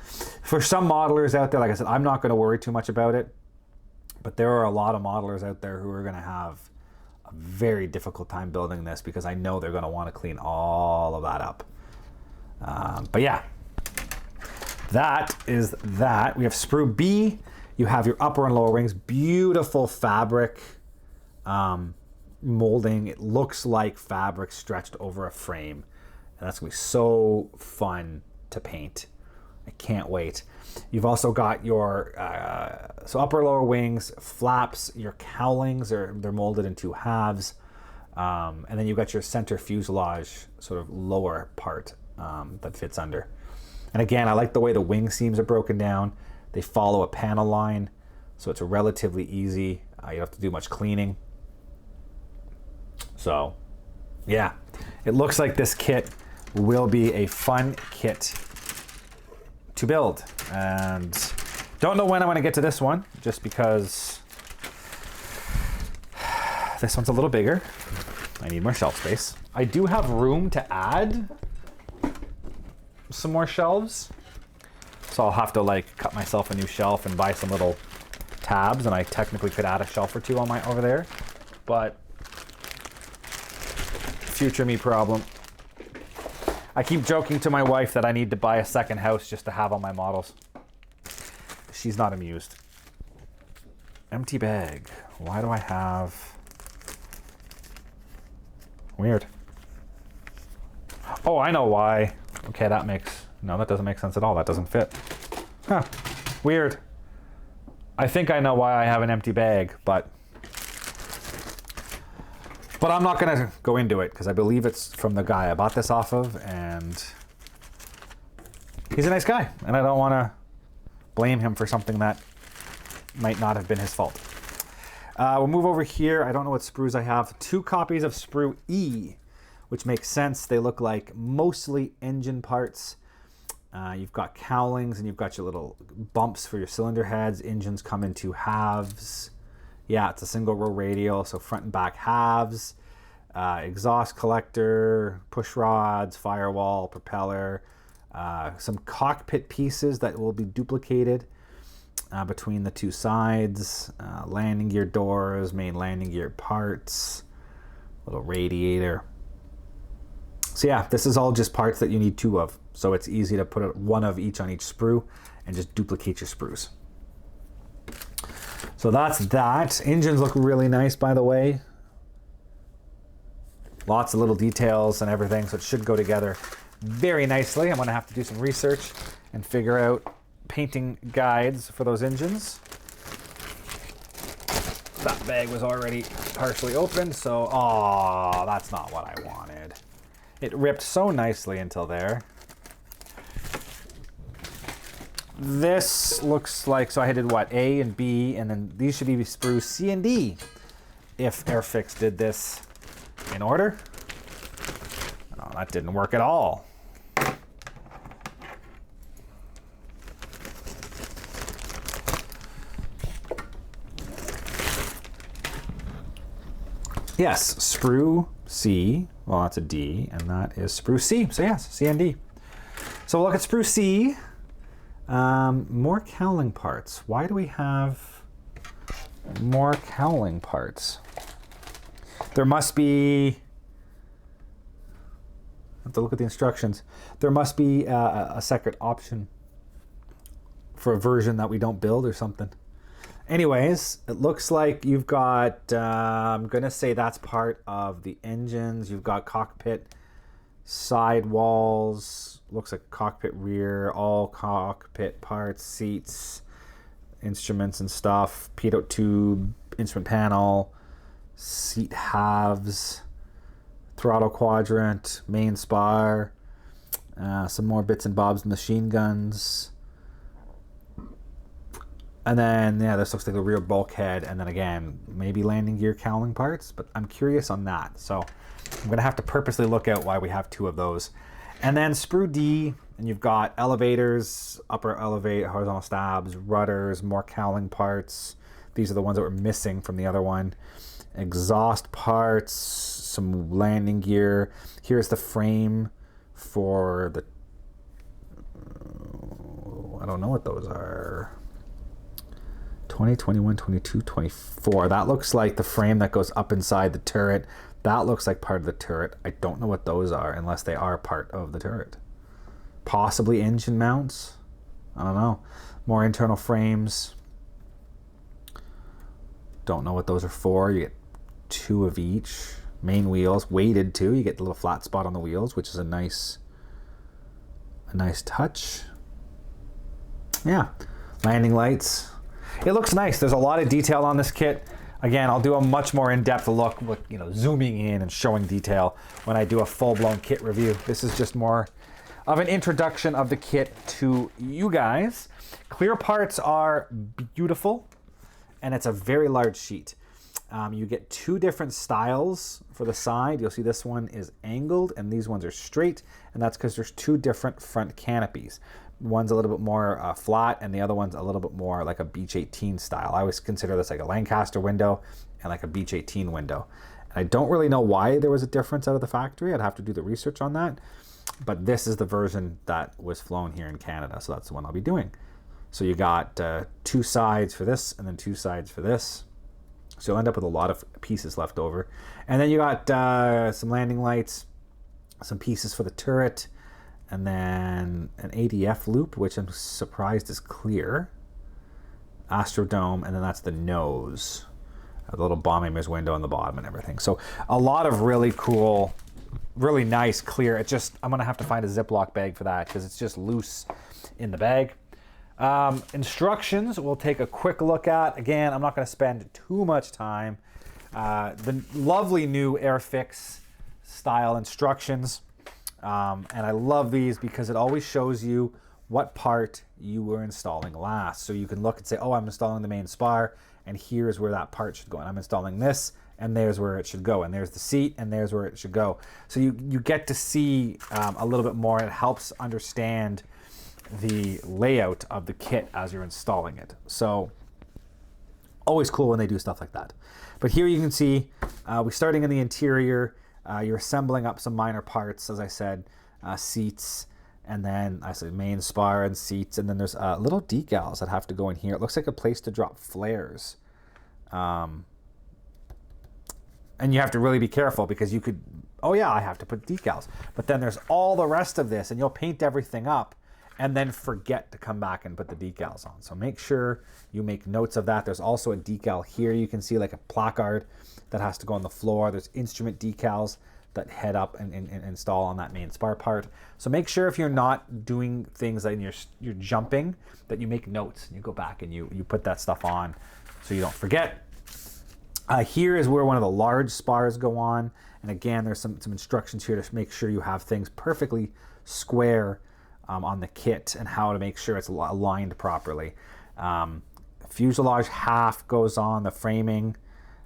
For some modelers out there, like I said, I'm not going to worry too much about it, but there are a lot of modelers out there who are going to have a very difficult time building this, because I know they're going to want to clean all of that up. But yeah, that is that. We have sprue B. You have your upper and lower wings. Beautiful fabric molding. It looks like fabric stretched over a frame. And that's going to be so fun to paint. I can't wait. You've also got your so upper and lower wings, flaps, your cowlings, they're molded in 2 halves. And then you've got your center fuselage sort of lower part that fits under. And again, I like the way the wing seams are broken down. They follow a panel line, so it's relatively easy. You don't have to do much cleaning. So, yeah, it looks like this kit will be a fun kit to build. And don't know when I'm going to get to this one, just because this one's a little bigger. I need more shelf space. I do have room to add some more shelves, so I'll have to like cut myself a new shelf and buy some little tabs, and I technically could add a shelf or 2 on my over there, but future me problem. I keep joking to my wife that I need to buy a second house just to have all my models. She's not amused. Empty bag. Why do I have... Weird. Oh, I know why. Okay, that makes... No, that doesn't make sense at all. That doesn't fit. Huh. Weird. I think I know why I have an empty bag, but I'm not going to go into it, because I believe it's from the guy I bought this off of, and he's a nice guy, and I don't want to blame him for something that might not have been his fault. We'll move over here. I don't know what sprues I have. 2 copies of sprue E, which makes sense. They look like mostly engine parts. You've got cowlings, and you've got your little bumps for your cylinder heads. Engines come in 2 halves. Yeah, it's a single row radial, so front and back halves. Exhaust collector, push rods, firewall, propeller, some cockpit pieces that will be duplicated between the 2 sides, landing gear doors, main landing gear parts, little radiator. So yeah, this is all just parts that you need 2 of. So it's easy to put 1 of each on each sprue and just duplicate your sprues. So that's that. Engines look really nice, by the way. Lots of little details and everything, so it should go together very nicely. I'm going to have to do some research and figure out painting guides for those engines. That bag was already partially opened, so oh, that's not what I wanted. It ripped so nicely until there. this looks like, so I did what, A and B, and then these should be sprues C and D if Airfix did this in order. No, that didn't work at all. Yes, sprue C, well that's a D, and that is sprue C, so yes, C and D. So we'll look at sprue C. More cowling parts. Why do we have more cowling parts? There must be, I have to look at the instructions. There must be a second option for a version that we don't build or something. Anyways, it looks like you've got, I'm gonna say that's part of the engines. You've got cockpit side walls, looks like cockpit rear, all cockpit parts, seats, instruments and stuff, pitot tube, instrument panel, seat halves, throttle quadrant, main spar, some more bits and bobs, machine guns. And then, yeah, this looks like a rear bulkhead. And then again, maybe landing gear cowling parts, but I'm curious on that. So I'm gonna have to purposely look out why we have two of those. And then sprue D, and you've got elevators, upper elevate, horizontal stabs, rudders, more cowling parts. These are the ones that were missing from the other one. Exhaust parts, some landing gear. Here's the frame for the, I don't know what those are. 20, 21, 22, 24. That looks like the frame that goes up inside the turret. That looks like part of the turret. I don't know what those are unless they are part of the turret. Possibly engine mounts. I don't know. More internal frames. Don't know what those are for. You get two of each. Main wheels, weighted too. You get the little flat spot on the wheels, which is a nice touch. Yeah. Landing lights. It looks nice. There's a lot of detail on this kit. Again, I'll do a much more in-depth look with, you know, zooming in and showing detail when I do a full-blown kit review. This is just more of an introduction of the kit to you guys. Clear parts are beautiful, and it's a very large sheet. You get two different styles for the side. You'll see this one is angled, and these ones are straight, and that's because there's two different front canopies. One's a little bit more flat, and the other one's a little bit more like a Beech 18 style. I always consider this like a Lancaster window and like a Beech 18 window. And I don't really know why there was a difference out of the factory. I'd have to do the research on that. But this is the version that was flown here in Canada, so that's the one I'll be doing. So you got two sides for this, and then two sides for this. So you'll end up with a lot of pieces left over. And then you got some landing lights, some pieces for the turret, and then an ADF loop, which I'm surprised is clear. Astrodome, and then that's the nose. A little bomb-aimers window on the bottom and everything. So a lot of really cool, really nice clear. It just, I'm gonna have to find a Ziploc bag for that because it's just loose in the bag. Instructions we'll take a quick look at. Again, I'm not gonna spend too much time. The lovely new Airfix style instructions. And I love these because it always shows you what part you were installing last. So you can look and say, oh, I'm installing the main spar, and here's where that part should go. And I'm installing this, and there's where it should go. And there's the seat, and there's where it should go. So you get to see a little bit more, and it helps understand the layout of the kit as you're installing it. So always cool when they do stuff like that. But here you can see we're starting in the interior. You're assembling up some minor parts, as I said, seats, and then I said main spar and seats, and then there's little decals that have to go in here. It looks like a place to drop flares. And you have to really be careful because you could, oh yeah, I have to put decals. But then there's all the rest of this, and you'll paint everything up and then forget to come back and put the decals on. So make sure you make notes of that. There's also a decal here. You can see like a placard that has to go on the floor. There's instrument decals that head up and install on that main spar part. So make sure if you're not doing things that you're jumping, that you make notes and you go back and you put that stuff on so you don't forget. Here is where one of the large spars go on. And again, there's some instructions here to make sure you have things perfectly square on the kit and how to make sure it's aligned properly. Fuselage half goes on the framing,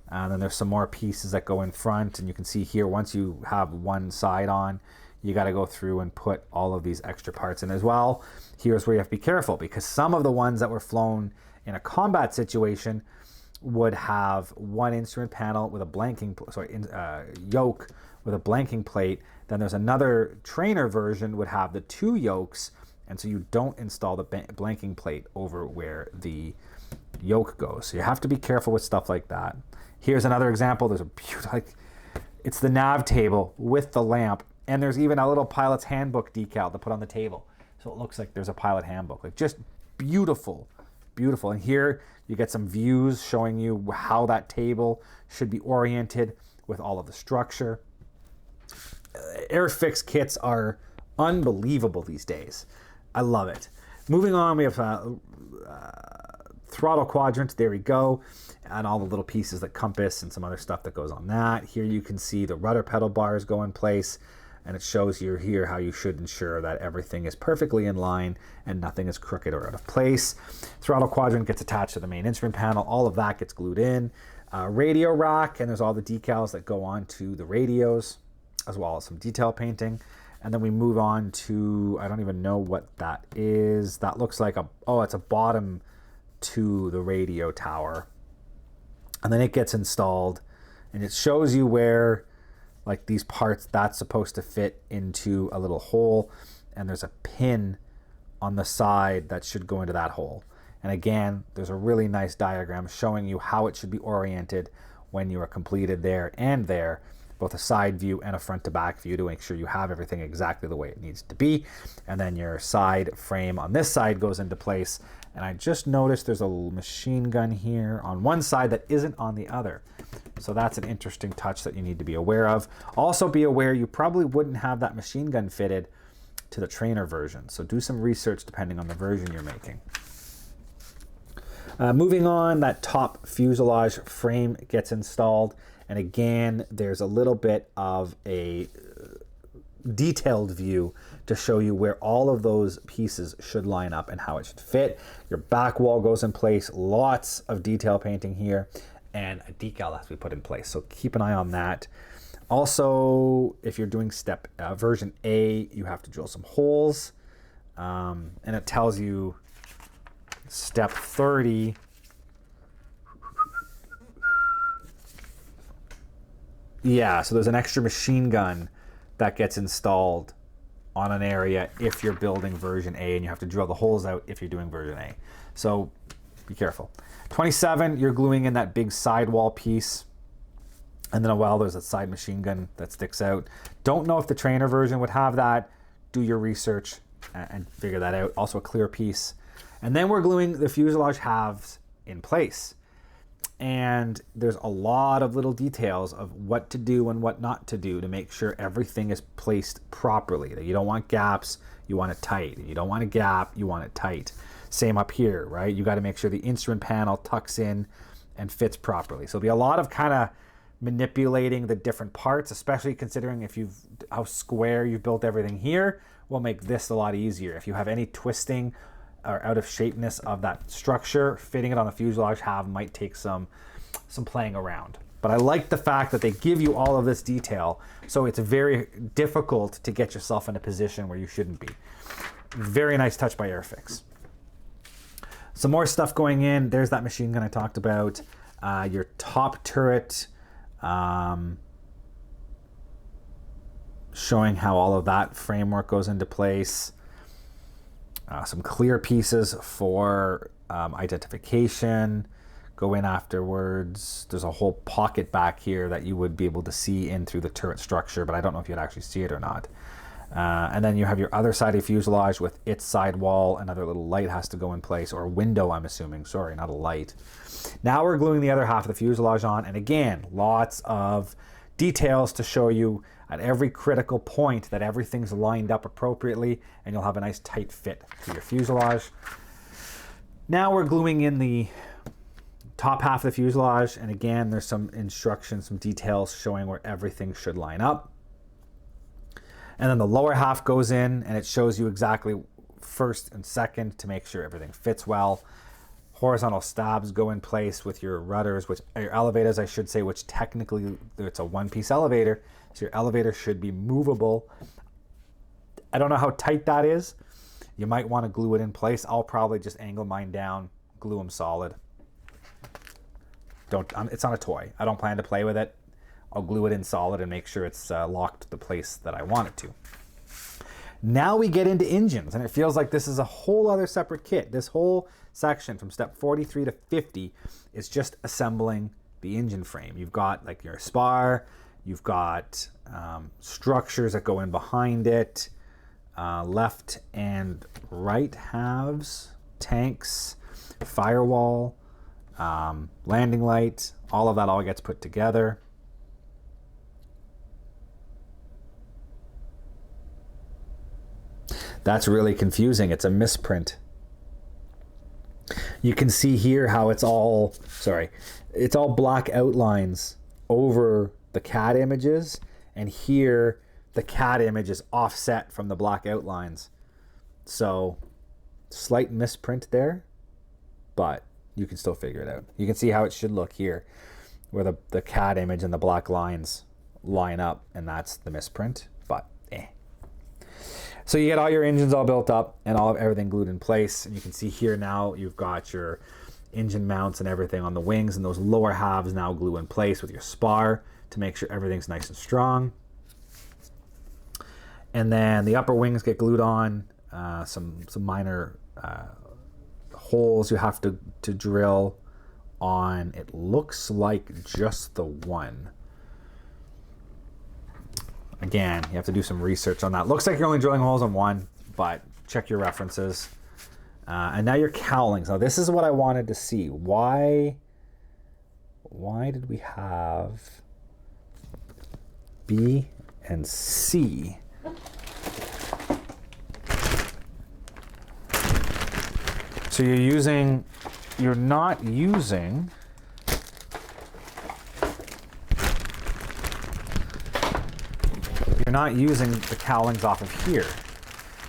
and then there's some more pieces that go in front, and you can see here once you have one side on, you got to go through and put all of these extra parts in as well. Here's where you have to be careful, because some of the ones that were flown in a combat situation would have one instrument panel with a blanking, yoke with a blanking plate. Then there's another trainer version would have the two yokes, and so you don't install the blanking plate over where the yoke goes. So you have to be careful with stuff like that. Here's another example. There's a beautiful, it's the nav table with the lamp, and there's even a little pilot's handbook decal to put on the table, so it looks like there's a pilot handbook. Like, just beautiful, beautiful. And here you get some views showing you how that table should be oriented with all of the structure. Airfix kits are unbelievable these days. I love it. Moving on, we have throttle quadrant. There we go. And all the little pieces, like compass and some other stuff that goes on that. Here you can see the rudder pedal bars go in place, and it shows you here how you should ensure that everything is perfectly in line and nothing is crooked or out of place. Throttle quadrant gets attached to the main instrument panel. All of that gets glued in. Radio rack, and there's all the decals that go on to the radios, as well as some detail painting. And then we move on to, I don't even know what that is. That looks like it's a bottom to the radio tower. And then it gets installed, and it shows you where, like, these parts, that's supposed to fit into a little hole, and there's a pin on the side that should go into that hole. And again, there's a really nice diagram showing you how it should be oriented when you are completed there and there, both a side view and a front to back view, to make sure you have everything exactly the way it needs to be. And then your side frame on this side goes into place. And I just noticed there's a little machine gun here on one side that isn't on the other. So that's an interesting touch that you need to be aware of. Also be aware you probably wouldn't have that machine gun fitted to the trainer version. So do some research depending on the version you're making. Moving on, that top fuselage frame gets installed. And again, there's a little bit of a detailed view to show you where all of those pieces should line up and how it should fit. Your back wall goes in place, lots of detail painting here, and a decal has to be put in place. So keep an eye on that. Also, if you're doing version A, you have to drill some holes, and it tells you step 30. Yeah, so there's an extra machine gun that gets installed on an area if you're building version A, and you have to drill the holes out if you're doing version A. So be careful. 27, you're gluing in that big sidewall piece. And then there's a side machine gun that sticks out. Don't know if the trainer version would have that. Do your research and figure that out. Also a clear piece. And then we're gluing the fuselage halves in place. And there's a lot of little details of what to do and what not to do to make sure everything is placed properly. That you don't want gaps, you want it tight. You don't want a gap, you want it tight. Same up here, right? You got to make sure the instrument panel tucks in and fits properly. So there'll be a lot of kind of manipulating the different parts, especially considering how square you've built everything here, will make this a lot easier. If you have any twisting or out of shapeness of that structure, fitting it on the fuselage half might take some playing around. But I like the fact that they give you all of this detail, so it's very difficult to get yourself in a position where you shouldn't be. Very nice touch by Airfix. Some more stuff going in. There's that machine gun I talked about. Your top turret, showing how all of that framework goes into place. Some clear pieces for identification go in afterwards. There's a whole pocket back here that you would be able to see in through the turret structure, but I don't know if you'd actually see it or not. And then you have your other side of fuselage with its sidewall. Another little light has to go in place, or a window, I'm assuming. Sorry, not a light. Now we're gluing the other half of the fuselage on, and again, lots of details to show you at every critical point that everything's lined up appropriately, and you'll have a nice tight fit to your fuselage. Now we're gluing in the top half of the fuselage, and again, there's some instructions, some details showing where everything should line up. And then the lower half goes in, and it shows you exactly first and second to make sure everything fits well. Horizontal stabs go in place with your rudders, which your elevators, I should say, which technically it's a one-piece elevator, so your elevator should be movable. I don't know how tight that is. You might want to glue it in place. I'll probably just angle mine down, glue them solid. It's not a toy. I don't plan to play with it. I'll glue it in solid and make sure it's locked the place that I want it to. Now we get into engines, and it feels like this is a whole other separate kit. This whole section from step 43 to 50 is just assembling the engine frame. You've got like your spar, you've got structures that go in behind it, left and right halves, tanks, firewall, landing light, all of that all gets put together. That's really confusing. It's a misprint. You can see here how it's all black outlines over the CAD images, and here the CAD image is offset from the black outlines. So slight misprint there, but you can still figure it out. You can see how it should look here, where the CAD image and the black lines line up, and that's the misprint, but So you get all your engines all built up and everything glued in place. And you can see here now you've got your engine mounts and everything on the wings, and those lower halves now glue in place with your spar to make sure everything's nice and strong. And then the upper wings get glued on, some minor holes you have to drill on. It looks like just the one. Again, you have to do some research on that. Looks like you're only drilling holes on one, but check your references. And now your cowlings. Now this is what I wanted to see. Why did we have B and C? So you're not using the cowlings off of here.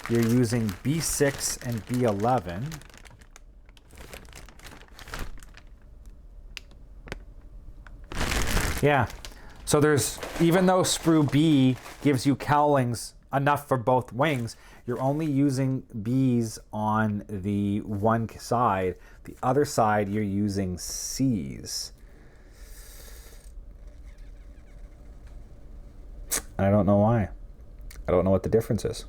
You're using B6 and B11. Yeah, so even though sprue B gives you cowlings enough for both wings, you're only using B's on the one side. The other side, you're using C's. I don't know why. I don't know what the difference is.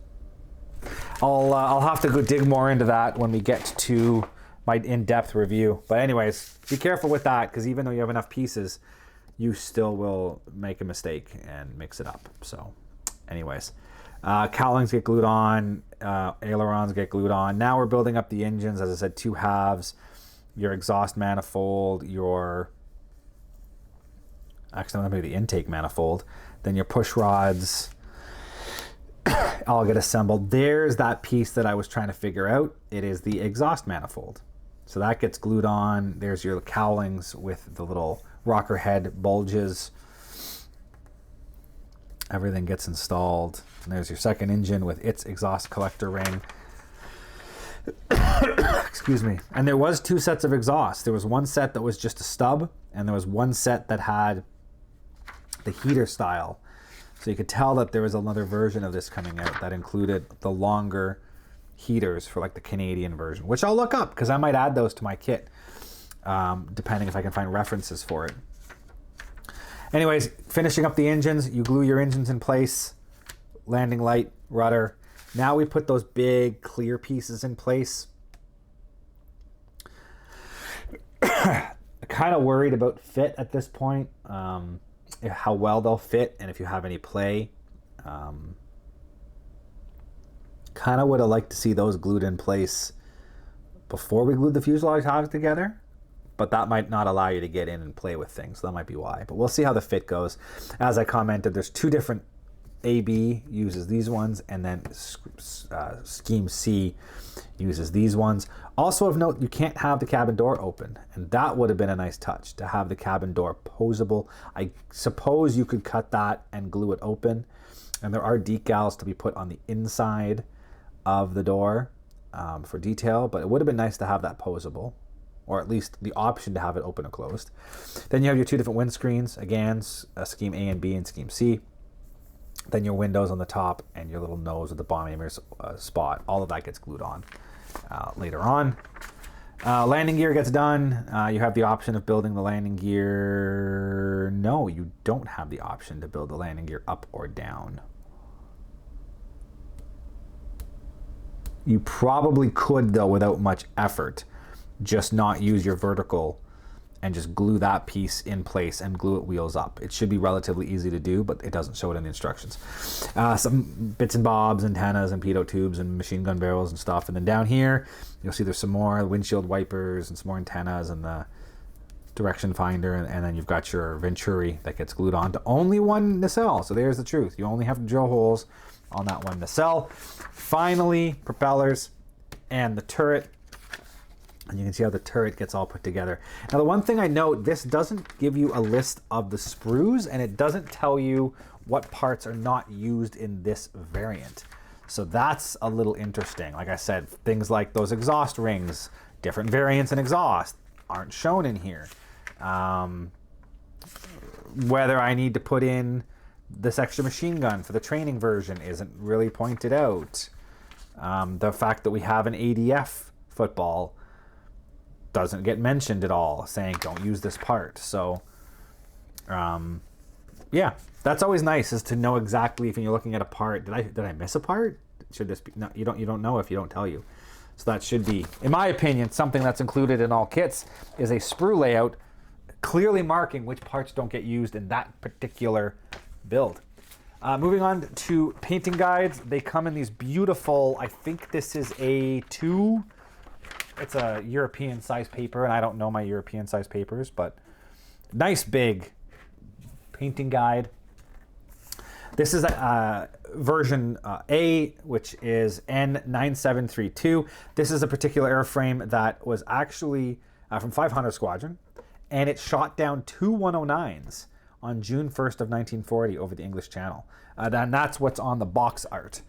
I'll have to go dig more into that when we get to my in-depth review. But anyways, be careful with that, because even though you have enough pieces, you still will make a mistake and mix it up. So anyways, cowlings get glued on, ailerons get glued on. Now we're building up the engines. As I said, two halves, your exhaust manifold, maybe the intake manifold, then your push rods all get assembled. There's that piece that I was trying to figure out. It is the exhaust manifold. So that gets glued on. There's your cowlings with the little rocker head bulges. Everything gets installed. And there's your second engine with its exhaust collector ring. Excuse me. And there was two sets of exhaust. There was one set that was just a stub, and there was one set that had the heater style. So you could tell that there was another version of this coming out that included the longer heaters for like the Canadian version, which I'll look up because I might add those to my kit, depending if I can find references for it. Anyways, finishing up the engines, you glue your engines in place, landing light, rudder. Now we put those big clear pieces in place. Kind of worried about fit at this point. How well they'll fit and if you have any play. Kind of would have liked to see those glued in place before we glued the fuselage halves together, but that might not allow you to get in and play with things. So that might be why, but we'll see how the fit goes. As I commented, there's two different AB uses these ones, and then Scheme C uses these ones. Also of note, you can't have the cabin door open, and that would have been a nice touch to have the cabin door posable. I suppose you could cut that and glue it open, and there are decals to be put on the inside of the door for detail, but it would have been nice to have that posable, or at least the option to have it open or closed. Then you have your two different windscreens, again, scheme A and B and scheme C. Then your windows on the top and your little nose with the bomb aimer's spot. All of that gets glued on later on. Landing gear gets done. You have the option of building the landing gear. No, you don't have the option to build the landing gear up or down. You probably could, though, without much effort, just not use your vertical and just glue that piece in place and glue it wheels up. It should be relatively easy to do, but it doesn't show it in the instructions. Some bits and bobs, antennas and pitot tubes and machine gun barrels and stuff. And then down here, you'll see there's some more windshield wipers and some more antennas and the direction finder. And then you've got your Venturi that gets glued onto only one nacelle. So there's the truth. You only have to drill holes on that one nacelle. Finally, propellers and the turret. And you can see how the turret gets all put together. Now, the one thing I note, this doesn't give you a list of the sprues, and it doesn't tell you what parts are not used in this variant. So that's a little interesting. Like I said, things like those exhaust rings, different variants in exhaust, aren't shown in here. Whether I need to put in this extra machine gun for the training version isn't really pointed out. The fact that we have an ADF football doesn't get mentioned at all, saying don't use this part. So yeah, that's always nice, is to know exactly if you're looking at a part, did I miss a part? Should this be, no, you don't know if you don't tell you. So that should be, in my opinion, something that's included in all kits is a sprue layout clearly marking which parts don't get used in that particular build. Moving on to painting guides. They come in these beautiful, I think this is A2. It's a European size paper, and I don't know my European size papers, but nice big painting guide. This is version A, which is N9732. This is a particular airframe that was actually from 500 Squadron, and it shot down 2 109s on June 1st of 1940 over the English Channel. And that's what's on the box art.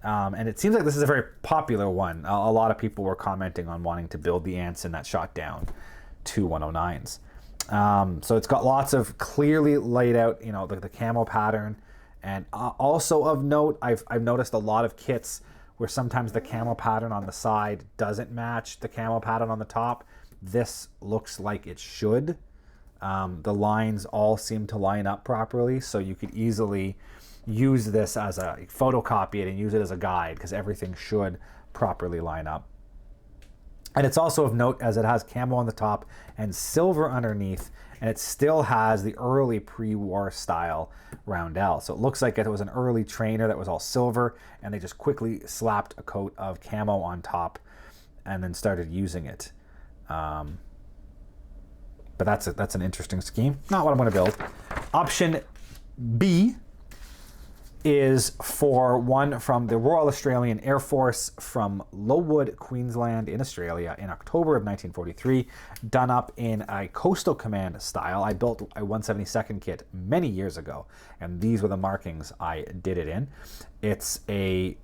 And it seems like this is a very popular one. A lot of people were commenting on wanting to build the Anson that shot down 2 109s. So it's got lots of clearly laid out, you know, the camo pattern. And also of note, I've noticed a lot of kits where sometimes the camo pattern on the side doesn't match the camo pattern on the top. This looks like it should. The lines all seem to line up properly, so you could easily use this as a photocopy it and use it as a guide, because everything should properly line up. And it's also of note as it has camo on the top and silver underneath, and it still has the early pre-war style roundel. So it looks like it was an early trainer that was all silver, and they just quickly slapped a coat of camo on top and then started using it. But that's an interesting scheme. Not what I'm going to build. Option B is for one from the Royal Australian Air Force from Lowood, Queensland in Australia in October of 1943, done up in a Coastal Command style. I built a 172nd kit many years ago, and these were the markings I did it in. It's a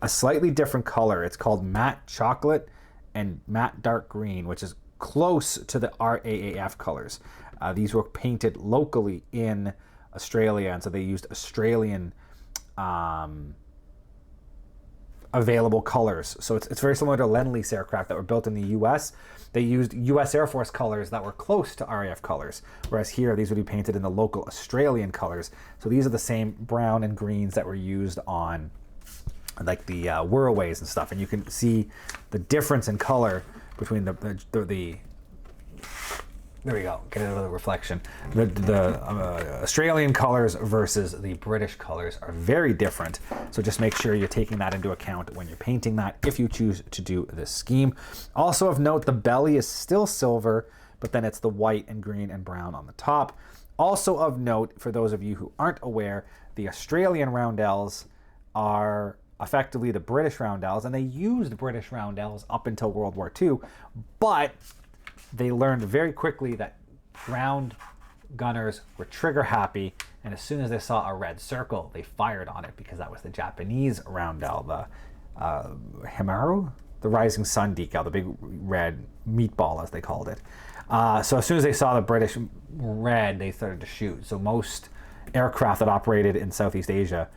slightly different color. It's called matte chocolate and matte dark green, which is close to the RAAF colors. These were painted locally in Australia, and so they used Australian available colors. So it's very similar to Lend-Lease aircraft that were built in the US. They used US Air Force colors that were close to RAF colors, whereas here these would be painted in the local Australian colors. So these are the same brown and greens that were used on like the Whirlways and stuff, and you can see the difference in color between the there we go, get another reflection. The Australian colors versus the British colors are very different. So just make sure you're taking that into account when you're painting that, if you choose to do this scheme. Also of note, the belly is still silver, but then it's the white and green and brown on the top. Also of note, for those of you who aren't aware, the Australian roundels are effectively the British roundels, and they used British roundels up until World War II, but they learned very quickly that ground gunners were trigger happy, and as soon as they saw a red circle, they fired on it, because that was the Japanese roundel, the Himaru, the Rising Sun decal, the big red meatball as they called it. So as soon as they saw the British red, they started to shoot. So most aircraft that operated in Southeast Asia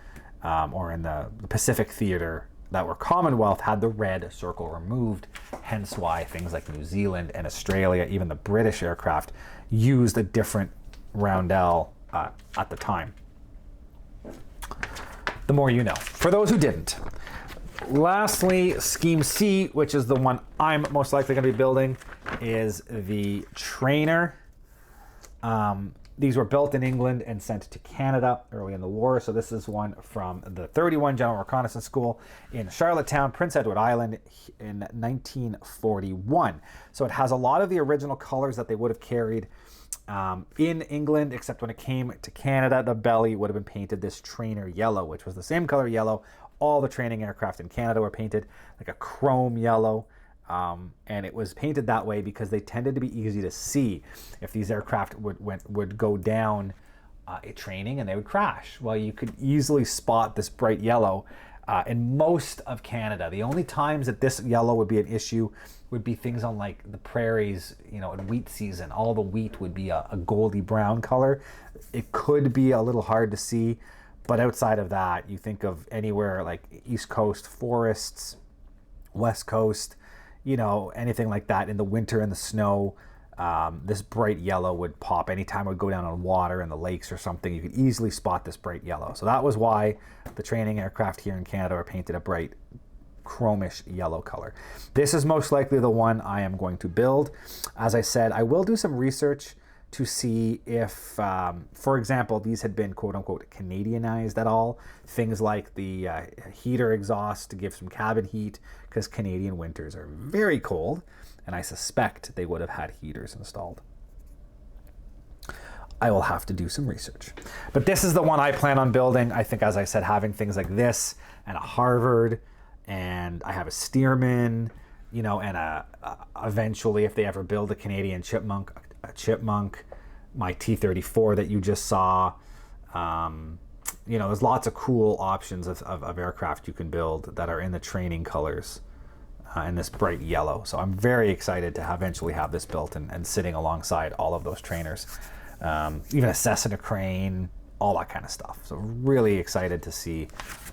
or in the Pacific theater that were Commonwealth had the red circle removed, hence why things like New Zealand and Australia, even the British aircraft, used a different roundel at the time. The more you know. For those who didn't. Lastly, Scheme C, which is the one I'm most likely going to be building, is the trainer. These were built in England and sent to Canada early in the war. So this is one from the 31 General Reconnaissance School in Charlottetown, Prince Edward Island in 1941. So it has a lot of the original colors that they would have carried in England, except when it came to Canada, the belly would have been painted this trainer yellow, which was the same color yellow. All the training aircraft in Canada were painted like a chrome yellow. And it was painted that way because they tended to be easy to see if these aircraft would go down at training and they would crash. Well, you could easily spot this bright yellow in most of Canada. The only times that this yellow would be an issue would be things on like the prairies, you know, in wheat season. All the wheat would be a goldy brown color. It could be a little hard to see, but outside of that, you think of anywhere like East Coast forests, West Coast, you know, anything like that in the winter and the snow, this bright yellow would pop. Anytime it would go down on water in the lakes or something, you could easily spot this bright yellow. So that was why the training aircraft here in Canada are painted a bright chromish yellow color. This is most likely the one I am going to build. As I said, I will do some research to see if, for example, these had been quote-unquote Canadianized at all. Things like the heater exhaust to give some cabin heat, because Canadian winters are very cold, and I suspect they would have had heaters installed. I will have to do some research. But this is the one I plan on building. I think, as I said, having things like this, and a Harvard, and I have a Stearman, you know, and eventually, if they ever build a Canadian Chipmunk, my T-34 that you just saw. You know, there's lots of cool options of aircraft you can build that are in the training colors in this bright yellow. So I'm very excited to eventually have this built and sitting alongside all of those trainers. Even a Cessna crane, all that kind of stuff. So really excited to see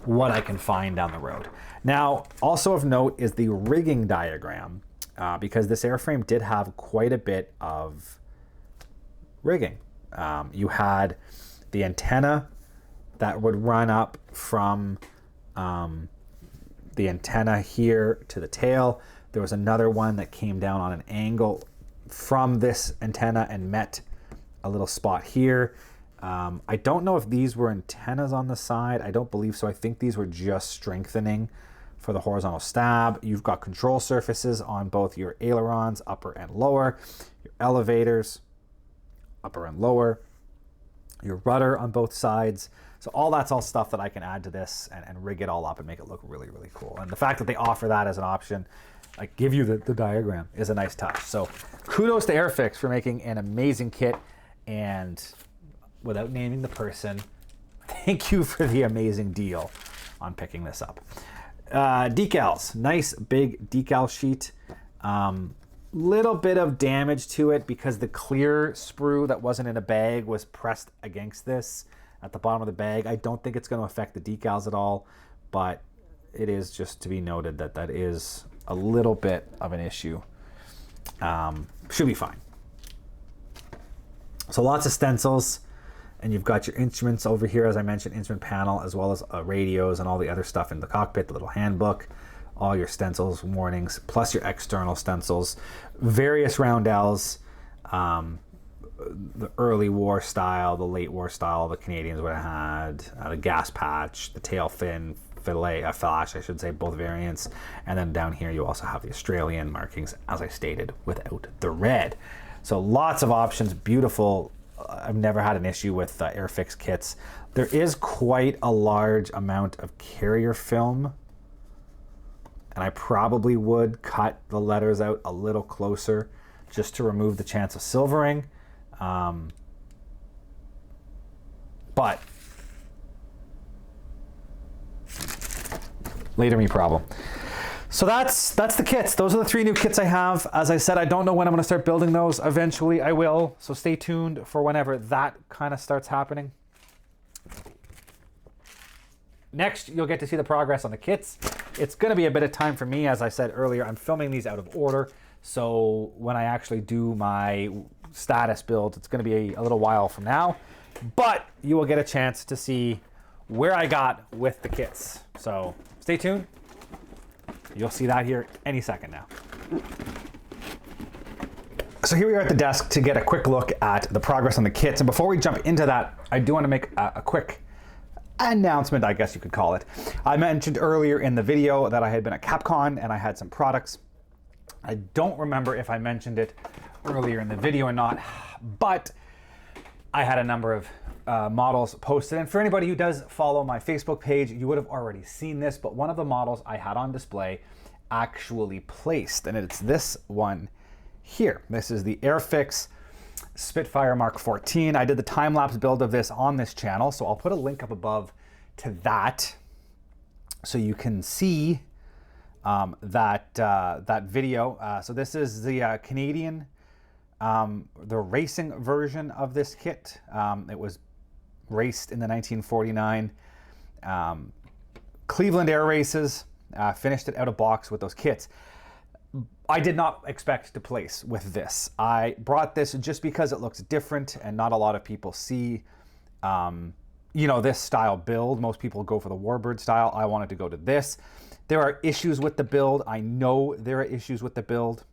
what I can find down the road. Now, also of note is the rigging diagram, because this airframe did have quite a bit of rigging. You had the antenna that would run up from the antenna here to the tail. There was another one that came down on an angle from this antenna and met a little spot here. I don't know if these were antennas on the side. I don't believe so. I think these were just strengthening for the horizontal stab. You've got control surfaces on both your ailerons, upper and lower, your elevators, upper and lower, your rudder on both sides. So that's all stuff that I can add to this and rig it all up and make it look really, really cool. And the fact that they offer that as an option, like give you the diagram, is a nice touch. So kudos to Airfix for making an amazing kit, and without naming the person, thank you for the amazing deal on picking this up. Decals, nice big decal sheet. Little bit of damage to it because the clear sprue that wasn't in a bag was pressed against this at the bottom of the bag. I don't think it's going to affect the decals at all, but it is just to be noted that that is a little bit of an issue. Should be fine. So lots of stencils, and you've got your instruments over here, as I mentioned, instrument panel, as well as radios and all the other stuff in the cockpit, the little handbook, all your stencils, warnings, plus your external stencils, various roundels, the early war style, the late war style the Canadians would have had, the gas patch, the tail fin, flash, I should say, both variants. And then down here you also have the Australian markings, as I stated, without the red. So lots of options, beautiful. I've never had an issue with Airfix kits. There is quite a large amount of carrier film, and I probably would cut the letters out a little closer just to remove the chance of silvering. But Later me problem. So that's the kits. Those are the 3 new kits I have. As I said, I don't know when I'm going to start building those. Eventually I will. So stay tuned for whenever that kind of starts happening. Next, you'll get to see the progress on the kits. It's going to be a bit of time for me. As I said earlier, I'm filming these out of order. So when I actually do my status build, it's going to be a little while from now. But you will get a chance to see where I got with the kits. So stay tuned. You'll see that here any second now. So here we are at the desk to get a quick look at the progress on the kits. And before we jump into that, I do want to make a quick announcement, I guess you could call it. I mentioned earlier in the video that I had been at Capcon and I had some products. I don't remember if I mentioned it earlier in the video or not, but I had a number of models posted. And for anybody who does follow my Facebook page, you would have already seen this, but one of the models I had on display actually placed, and it's this one here. This is the Airfix Spitfire Mark 14. I did the time-lapse build of this on this channel, so I'll put a link up above to that so you can see that video. So this is the Canadian, the racing version of this kit. It was raced in the 1949 Cleveland Air Races, finished it out of box with those kits. I did not expect to place with this. I brought this just because it looks different and not a lot of people see, you know, this style build. Most people go for the Warbird style. I wanted to go to this. There are issues with the build. I know there are issues with the build.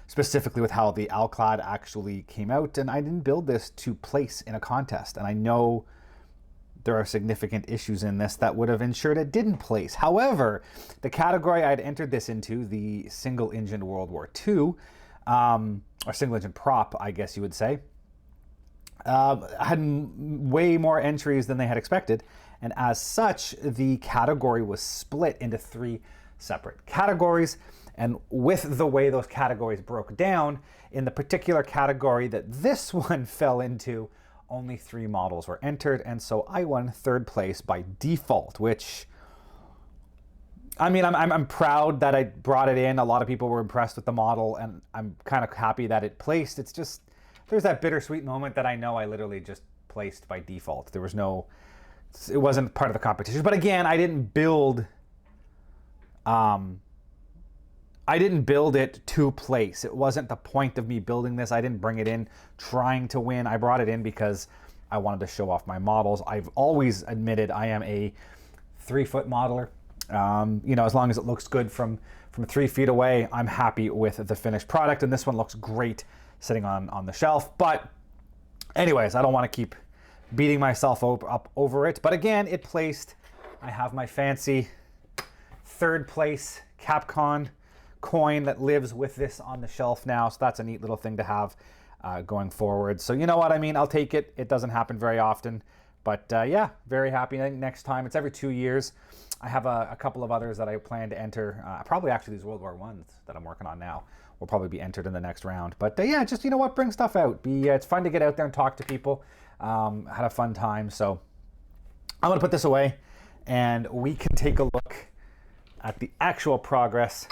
Specifically with how the Alclad actually came out, and I didn't build this to place in a contest, and I know there are significant issues in this that would have ensured it didn't place. However, the category I'd entered this into, the single-engine World War II, or single-engine prop, I guess you would say, had way more entries than they had expected, and as such, the category was split into 3 separate categories. And with the way those categories broke down, in the particular category that this one fell into, only 3 models were entered, and so I won 3rd place by default, which, I mean, I'm proud that I brought it in. A lot of people were impressed with the model, and I'm kind of happy that it placed. It's just, there's that bittersweet moment that I know I literally just placed by default. There was no, it wasn't part of the competition. But again, I didn't build it to place. It wasn't the point of me building this. I didn't bring it in trying to win. I brought it in because I wanted to show off my models. I've always admitted I am a 3-foot modeler. You know, as long as it looks good from 3 feet away, I'm happy with the finished product. And this one looks great sitting on the shelf. But anyways, I don't want to keep beating myself up over it. But again, it placed. I have my fancy 3rd place Capcon coin that lives with this on the shelf now, so that's a neat little thing to have going forward. So you know what I mean, I'll take it. It doesn't happen very often, but yeah, very happy. I think next time, it's every 2 years. I have a couple of others that I plan to enter, probably actually these World War I's that I'm working on now will probably be entered in the next round. But yeah, just, you know what, bring stuff out. It's fun to get out there and talk to people. Had a fun time, so I'm gonna put this away and we can take a look at the actual progress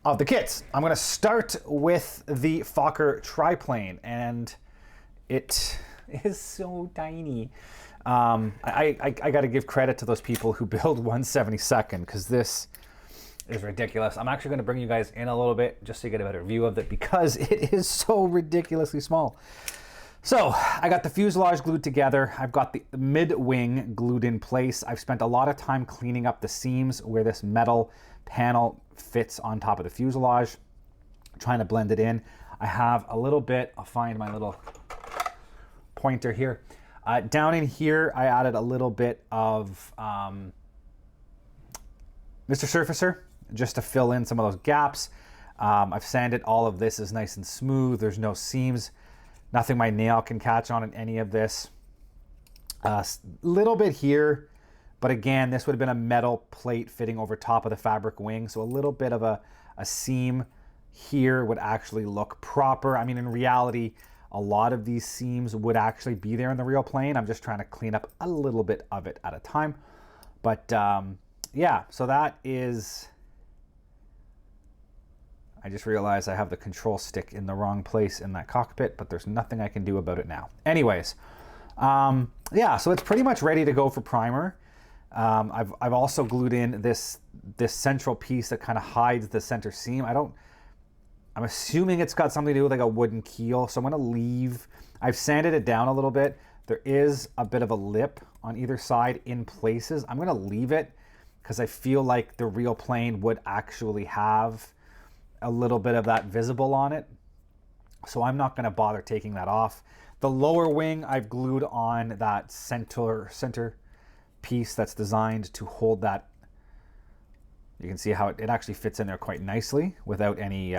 of the kits. I'm gonna start with the Fokker triplane, and it is so tiny. I gotta give credit to those people who build 1/72nd, because this is ridiculous. I'm actually gonna bring you guys in a little bit just so you get a better view of it, because it is so ridiculously small. So I got the fuselage glued together. I've got the mid-wing glued in place. I've spent a lot of time cleaning up the seams where this metal panel fits on top of the fuselage, trying to blend it in. I have a little bit, I'll find my little pointer here. Down in here, I added a little bit of Mr. Surfacer just to fill in some of those gaps. I've sanded all of this, is nice and smooth. There's no seams. Nothing my nail can catch on in any of this. Little bit here, but again, this would have been a metal plate fitting over top of the fabric wing, so a little bit of a seam here would actually look proper. I mean, in reality, a lot of these seams would actually be there in the real plane. I'm just trying to clean up a little bit of it at a time. But yeah, so that is, I just realized I have the control stick in the wrong place in that cockpit, but there's nothing I can do about it now. Anyways, yeah, so it's pretty much ready to go for primer. I've also glued in this central piece that kind of hides the center seam. I'm assuming it's got something to do with like a wooden keel, so I'm gonna leave. I've sanded it down a little bit. There is a bit of a lip on either side in places. I'm gonna leave it because I feel like the real plane would actually have a little bit of that visible on it. So I'm not gonna bother taking that off. The lower wing, I've glued on that center piece that's designed to hold that. You can see how it actually fits in there quite nicely without any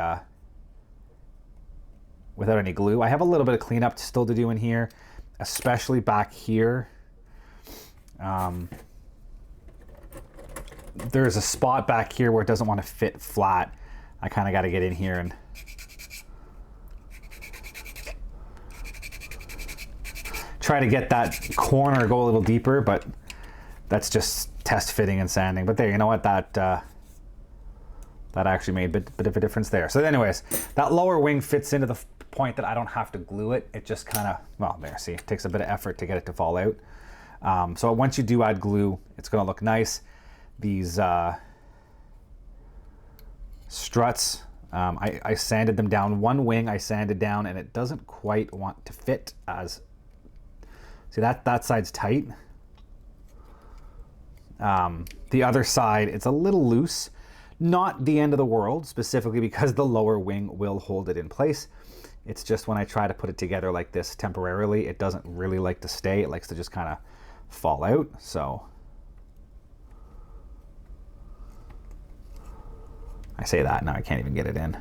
glue. I have a little bit of cleanup still to do in here, especially back here. There's a spot back here where it doesn't want to fit flat. I kind of got to get in here and try to get that corner go a little deeper, but that's just test fitting and sanding. But there, you know what, that actually made a bit of a difference there. So anyways, that lower wing fits into the point that I don't have to glue it. It just kind of, well, there, see, it takes a bit of effort to get it to fall out. So once you do add glue, it's going to look nice. These struts, I sanded them down. One wing I sanded down and it doesn't quite want to fit as, see that side's tight. The other side, it's a little loose. Not the end of the world, specifically because the lower wing will hold it in place. It's just when I try to put it together like this temporarily, it doesn't really like to stay. It likes to just kind of fall out. So I say that, now I can't even get it in.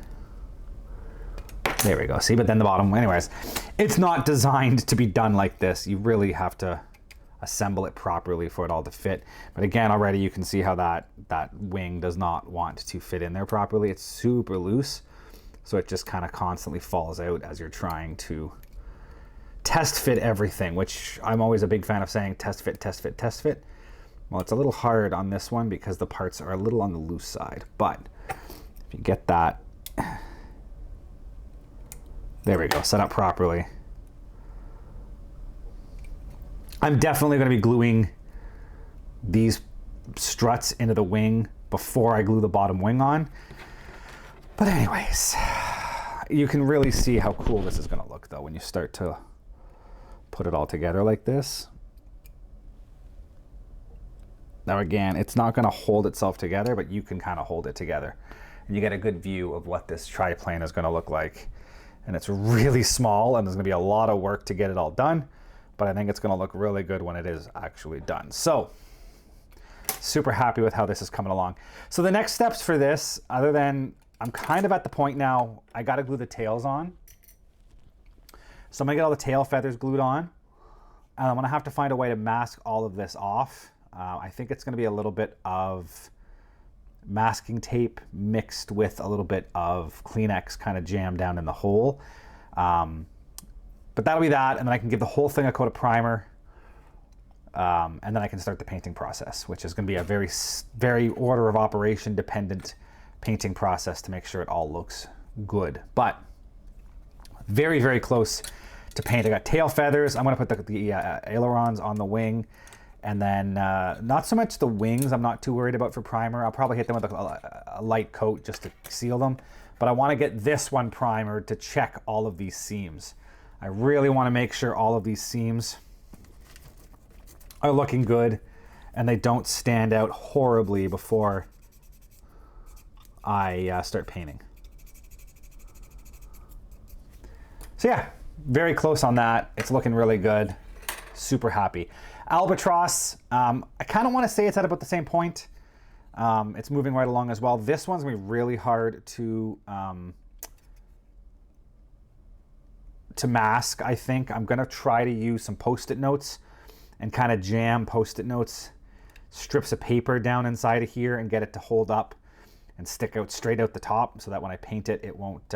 There we go, see, but then the bottom, anyways, it's not designed to be done like this. You really have to assemble it properly for it all to fit. But again, already you can see how that wing does not want to fit in there properly. It's super loose, so it just kind of constantly falls out as you're trying to test fit everything, which I'm always a big fan of saying test fit, test fit, test fit. Well, it's a little hard on this one because the parts are a little on the loose side, but if you get that, there we go, set up properly. I'm definitely going to be gluing these struts into the wing before I glue the bottom wing on. But anyways, you can really see how cool this is going to look though when you start to put it all together like this. Now again, it's not going to hold itself together, but you can kind of hold it together. And you get a good view of what this triplane is going to look like. And it's really small and there's going to be a lot of work to get it all done. But I think it's going to look really good when it is actually done. So super happy with how this is coming along. So the next steps for this, other than I'm kind of at the point now, I got to glue the tails on. So I'm going to get all the tail feathers glued on. And I'm going to have to find a way to mask all of this off. I think it's going to be a little bit of masking tape mixed with a little bit of Kleenex kind of jammed down in the hole. But that'll be that, and then I can give the whole thing a coat of primer, and then I can start the painting process, which is going to be a very order of operation dependent painting process to make sure it all looks good. But very, very close to paint. I got tail feathers. I'm going to put the ailerons on the wing, and then not so much the wings I'm not too worried about for primer. I'll probably hit them with a light coat just to seal them, but I want to get this one primered to check all of these seams. I really want to make sure all of these seams are looking good and they don't stand out horribly before I start painting. So yeah, very close on that. It's looking really good. Super happy. Albatross, I kind of want to say it's at about the same point. It's moving right along as well. This one's going to be really hard to mask, I think. I'm going to try to use some Post-it notes and kind of jam Post-it notes, strips of paper down inside of here and get it to hold up and stick out straight out the top so that when I paint it, it won't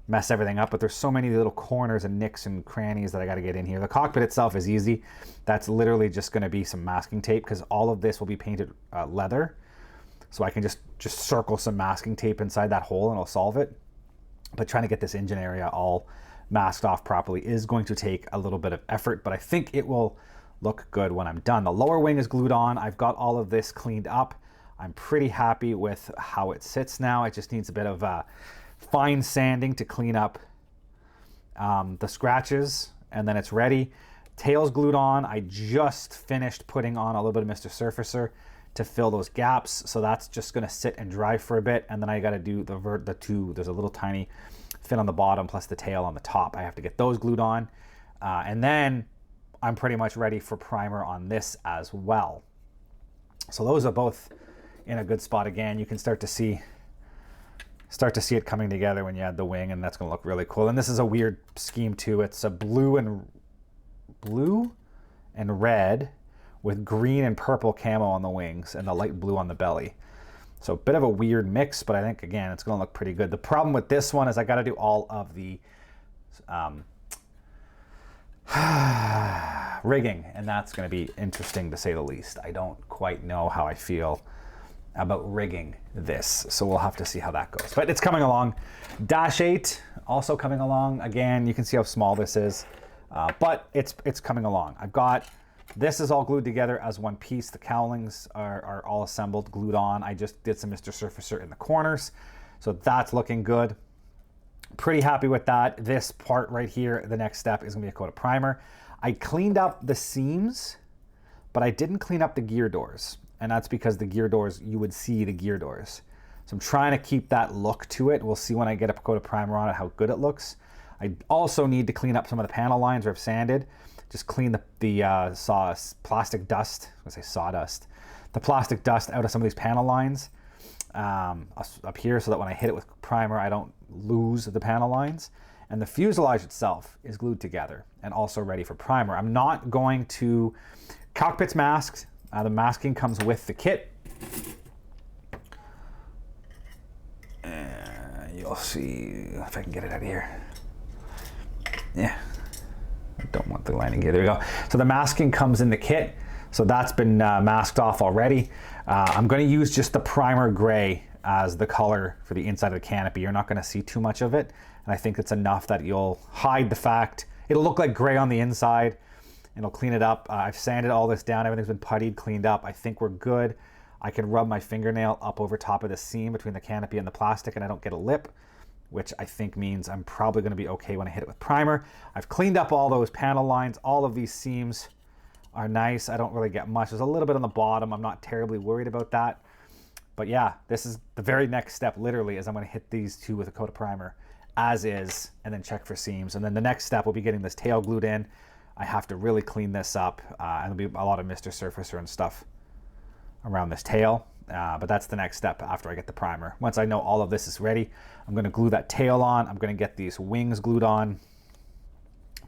mess everything up, but there's so many little corners and nicks and crannies that I got to get in here. The cockpit itself is easy. That's literally just going to be some masking tape, because all of this will be painted leather. So I can just circle some masking tape inside that hole and it'll solve it. But trying to get this engine area all masked off properly is going to take a little bit of effort, but I think it will look good when I'm done. The lower wing is glued on. I've got all of this cleaned up. I'm pretty happy with how it sits now. It just needs a bit of fine sanding to clean up the scratches, and then it's ready. Tail's glued on. I just finished putting on a little bit of Mr. Surfacer to fill those gaps, so that's just going to sit and dry for a bit, and then I got to do the two. There's a little tiny fin on the bottom plus the tail on the top. I have to get those glued on, and then I'm pretty much ready for primer on this as well. So those are both in a good spot. Again, you can start to see it coming together when you add the wing, and that's going to look really cool. And this is a weird scheme too. It's a blue and red with green and purple camo on the wings and the light blue on the belly. So a bit of a weird mix, but I think, again, it's going to look pretty good. The problem with this one is I got to do all of the rigging, and that's going to be interesting to say the least. I don't quite know how I feel about rigging this, so we'll have to see how that goes. But it's coming along. Dash 8 also coming along. Again, you can see how small this is, but it's coming along. I've got this is all glued together as one piece. The cowlings are all assembled, glued on. I just did some Mr. Surfacer in the corners, so that's looking good. Pretty happy with that. This part right here, the next step is gonna be a coat of primer. I cleaned up the seams, but I didn't clean up the gear doors. And that's because the gear doors, you would see the gear doors. So I'm trying to keep that look to it. We'll see when I get a coat of primer on it how good it looks. I also need to clean up some of the panel lines where I've sanded. Just clean the plastic dust, I say sawdust, the plastic dust out of some of these panel lines up here, so that when I hit it with primer, I don't lose the panel lines. And the fuselage itself is glued together and also ready for primer. I'm not going to, cockpit's masked. The masking comes with the kit. You'll see if I can get it out of here. Yeah, I don't want the landing gear. There we go. So the masking comes in the kit. So that's been masked off already. I'm going to use just the primer gray as the color for the inside of the canopy. You're not going to see too much of it. And I think it's enough that you'll hide the fact. It'll look like gray on the inside. And it'll clean it up. I've sanded all this down. Everything's been puttied, cleaned up. I think we're good. I can rub my fingernail up over top of the seam between the canopy and the plastic, and I don't get a lip, which I think means I'm probably going to be okay when I hit it with primer. I've cleaned up all those panel lines. All of these seams are nice. I don't really get much. There's a little bit on the bottom. I'm not terribly worried about that. But yeah, this is the very next step, literally, is I'm going to hit these two with a coat of primer as is, and then check for seams. And then the next step will be getting this tail glued in. I have to really clean this up, and there'll be a lot of Mr. Surfacer and stuff around this tail, but that's the next step after I get the primer. Once I know all of this is ready, I'm going to glue that tail on. I'm going to get these wings glued on,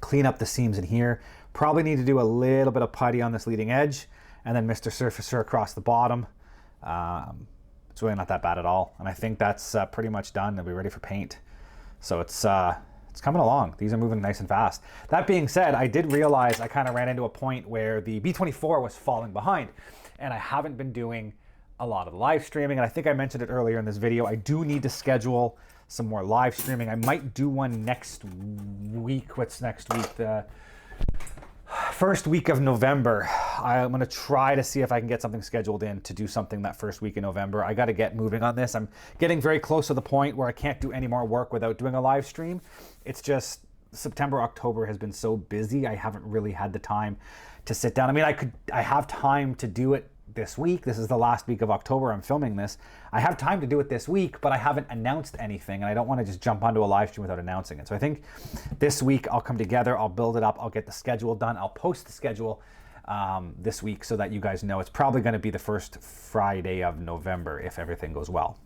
clean up the seams in here. Probably need to do a little bit of putty on this leading edge, and then Mr. Surfacer across the bottom. It's really not that bad at all, and I think that's pretty much done. They'll be ready for paint. So it's coming along. These are moving nice and fast. That being said, I did realize I kind of ran into a point where the B-24 was falling behind, and I haven't been doing a lot of live streaming. And I think I mentioned it earlier in this video. I do need to schedule some more live streaming. I might do one next week. What's next week? The first week of November. I'm going to try to see if I can get something scheduled in to do something that first week in November. I got to get moving on this. I'm getting very close to the point where I can't do any more work without doing a live stream. It's just September, October has been so busy. I haven't really had the time to sit down. I mean, I have time to do it this week. This is the last week of October. I'm filming this. I have time to do it this week, but I haven't announced anything, and I don't want to just jump onto a live stream without announcing it. So I think this week I'll come together, I'll build it up, I'll get the schedule done, I'll post the schedule this week so that you guys know. It's probably going to be the first Friday of November if everything goes well,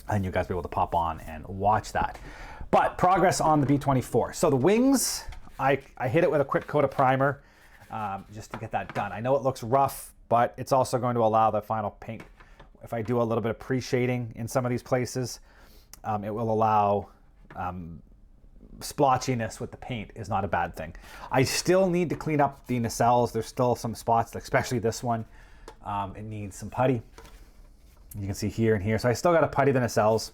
and you guys will be able to pop on and watch that. But progress on the B-24. So the wings, I hit it with a quick coat of primer just to get that done. I know it looks rough, but it's also going to allow the final paint. If I do a little bit of pre-shading in some of these places, it will allow splotchiness with the paint is not a bad thing. I still need to clean up the nacelles. There's still some spots, especially this one. It needs some putty. You can see here and here. So I still got to putty the nacelles.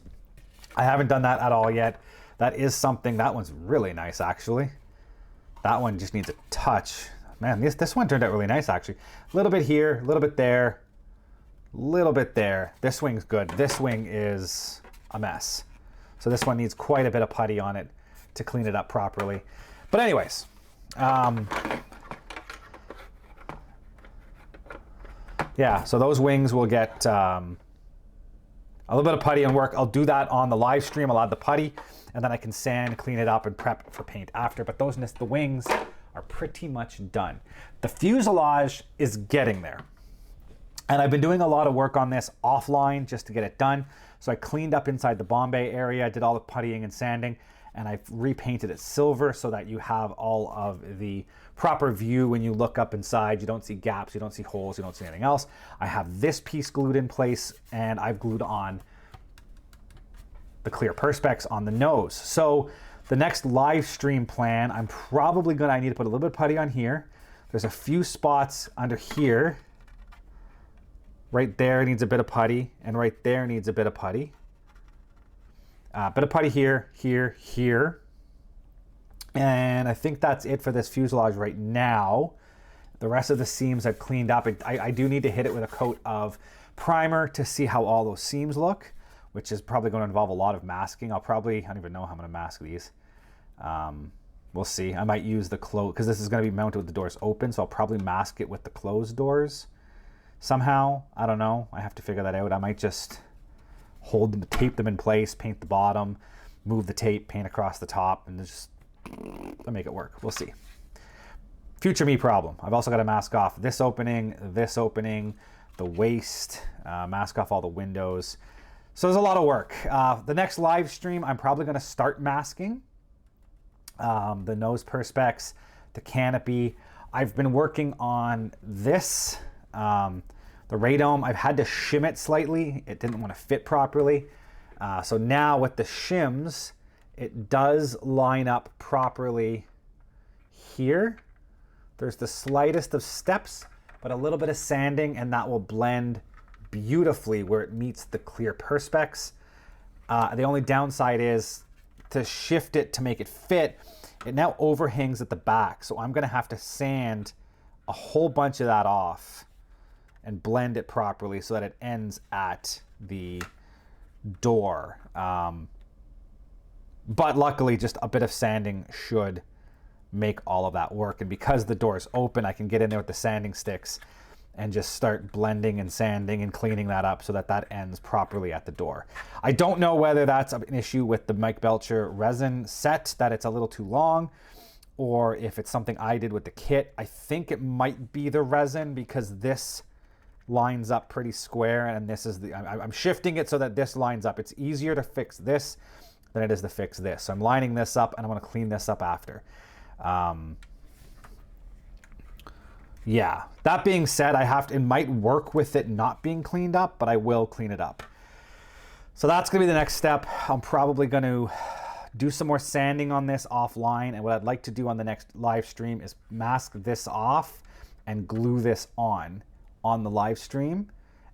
I haven't done that at all yet. That is something, that one's really nice actually. That one just needs a touch. Man, this one turned out really nice actually. A little bit here, a little bit there, a little bit there. This wing's good. This wing is a mess. So this one needs quite a bit of putty on it to clean it up properly. But anyways, yeah, so those wings will get a little bit of putty and work. I'll do that on the live stream. I'll add the putty, and then I can sand, clean it up, and prep for paint after. But the wings are pretty much done. The fuselage is getting there. And I've been doing a lot of work on this offline just to get it done. So I cleaned up inside the bomb bay area, did all the puttying and sanding, and I've repainted it silver so that you have all of the proper view when you look up inside. You don't see gaps, you don't see holes, you don't see anything else. I have this piece glued in place, and I've glued on the clear perspex on the nose. So the next live stream plan, I need to put a little bit of putty on here. There's a few spots under here. Right there needs a bit of putty, and right there needs a bit of putty. Bit of putty here, here, here. And I think that's it for this fuselage right now. The rest of the seams I've cleaned up. I do need to hit it with a coat of primer to see how all those seams look, which is probably going to involve a lot of masking. I don't even know how I'm going to mask these. We'll see. I might use the because this is going to be mounted with the doors open, so I'll probably mask it with the closed doors somehow. I don't know. I have to figure that out. I might just hold them, tape them in place, paint the bottom, move the tape, paint across the top, and just make it work. We'll see. Future me problem. I've also got to mask off this opening, the waist, mask off all the windows. So there's a lot of work. The next live stream, I'm probably going to start masking the nose perspex, the canopy. I've been working on this, the radome. I've had to shim it slightly. It didn't want to fit properly. So now with the shims, it does line up properly here. There's the slightest of steps, but a little bit of sanding, and that will blend beautifully where it meets the clear perspex. The only downside is to shift it to make it fit, it now overhangs at the back. So I'm gonna have to sand a whole bunch of that off and blend it properly so that it ends at the door. But luckily, just a bit of sanding should make all of that work. And because the door is open, I can get in there with the sanding sticks and just start blending and sanding and cleaning that up so that that ends properly at the door. I don't know whether that's an issue with the Mike Belcher resin set, that it's a little too long, or if it's something I did with the kit. I think it might be the resin because this lines up pretty square, and this is I'm shifting it so that this lines up. It's easier to fix this than it is to fix this. So I'm lining this up, and I'm gonna clean this up after. Yeah, that being said, it might work with it not being cleaned up, but I will clean it up. So that's gonna be the next step. I'm probably gonna do some more sanding on this offline, and what I'd like to do on the next live stream is mask this off and glue this on the live stream,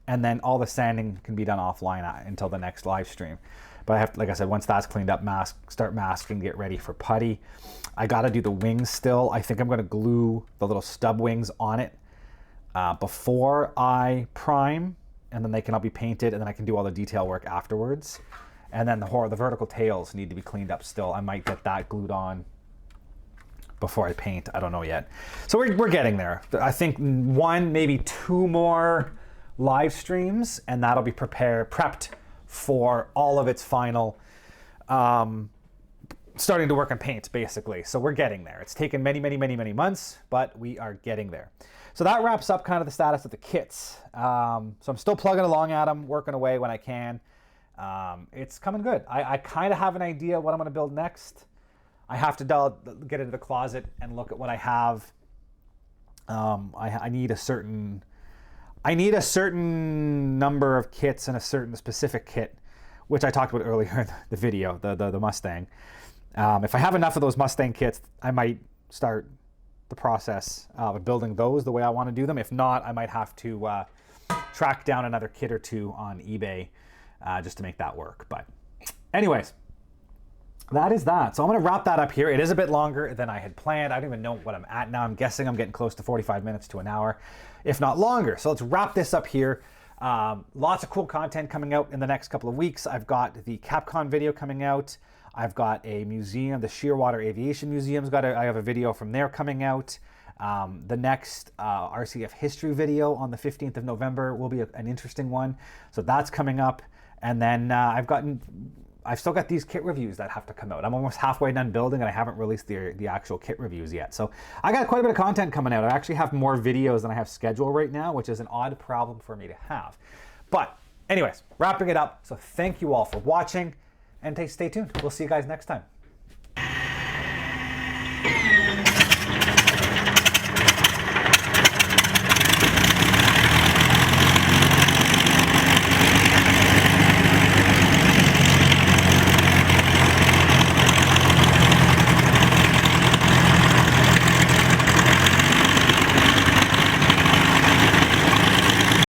and then all the sanding can be done offline until the next live stream. But I have to, like I said, once that's cleaned up, start masking, get ready for putty. I gotta do the wings still. I think I'm gonna glue the little stub wings on it before I prime, and then they can all be painted, and then I can do all the detail work afterwards. And then the vertical tails need to be cleaned up still. I might get that glued on before I paint. I don't know yet. So we're getting there. I think 1, maybe 2 more live streams, and that'll be prepped for all of its final starting to work on paint, basically. So we're getting there. It's taken many, many, many, many months, but we are getting there. So that wraps up kind of the status of the kits. So I'm still plugging along at them, working away when I can. It's coming good. I kind of have an idea what I'm going to build next. I have to get into the closet and look at what I have. I need a certain number of kits and a certain specific kit, which I talked about earlier in the video, the Mustang. If I have enough of those Mustang kits, I might start the process of building those the way I want to do them. If not, I might have to track down another kit or two on eBay just to make that work. But anyways, that is that. So I'm going to wrap that up here. It is a bit longer than I had planned. I don't even know what I'm at now. I'm guessing I'm getting close to 45 minutes to an hour, if not longer. So let's wrap this up here. Lots of cool content coming out in the next couple of weeks. I've got the Capcon video coming out. I've got a museum, the Shearwater Aviation Museum's I have a video from there coming out. The next RCF history video on the 15th of November will be an interesting one. So that's coming up. And then I've still got these kit reviews that have to come out. I'm almost halfway done building and I haven't released the actual kit reviews yet. So I got quite a bit of content coming out. I actually have more videos than I have scheduled right now, which is an odd problem for me to have. But anyways, wrapping it up. So thank you all for watching and stay tuned. We'll see you guys next time.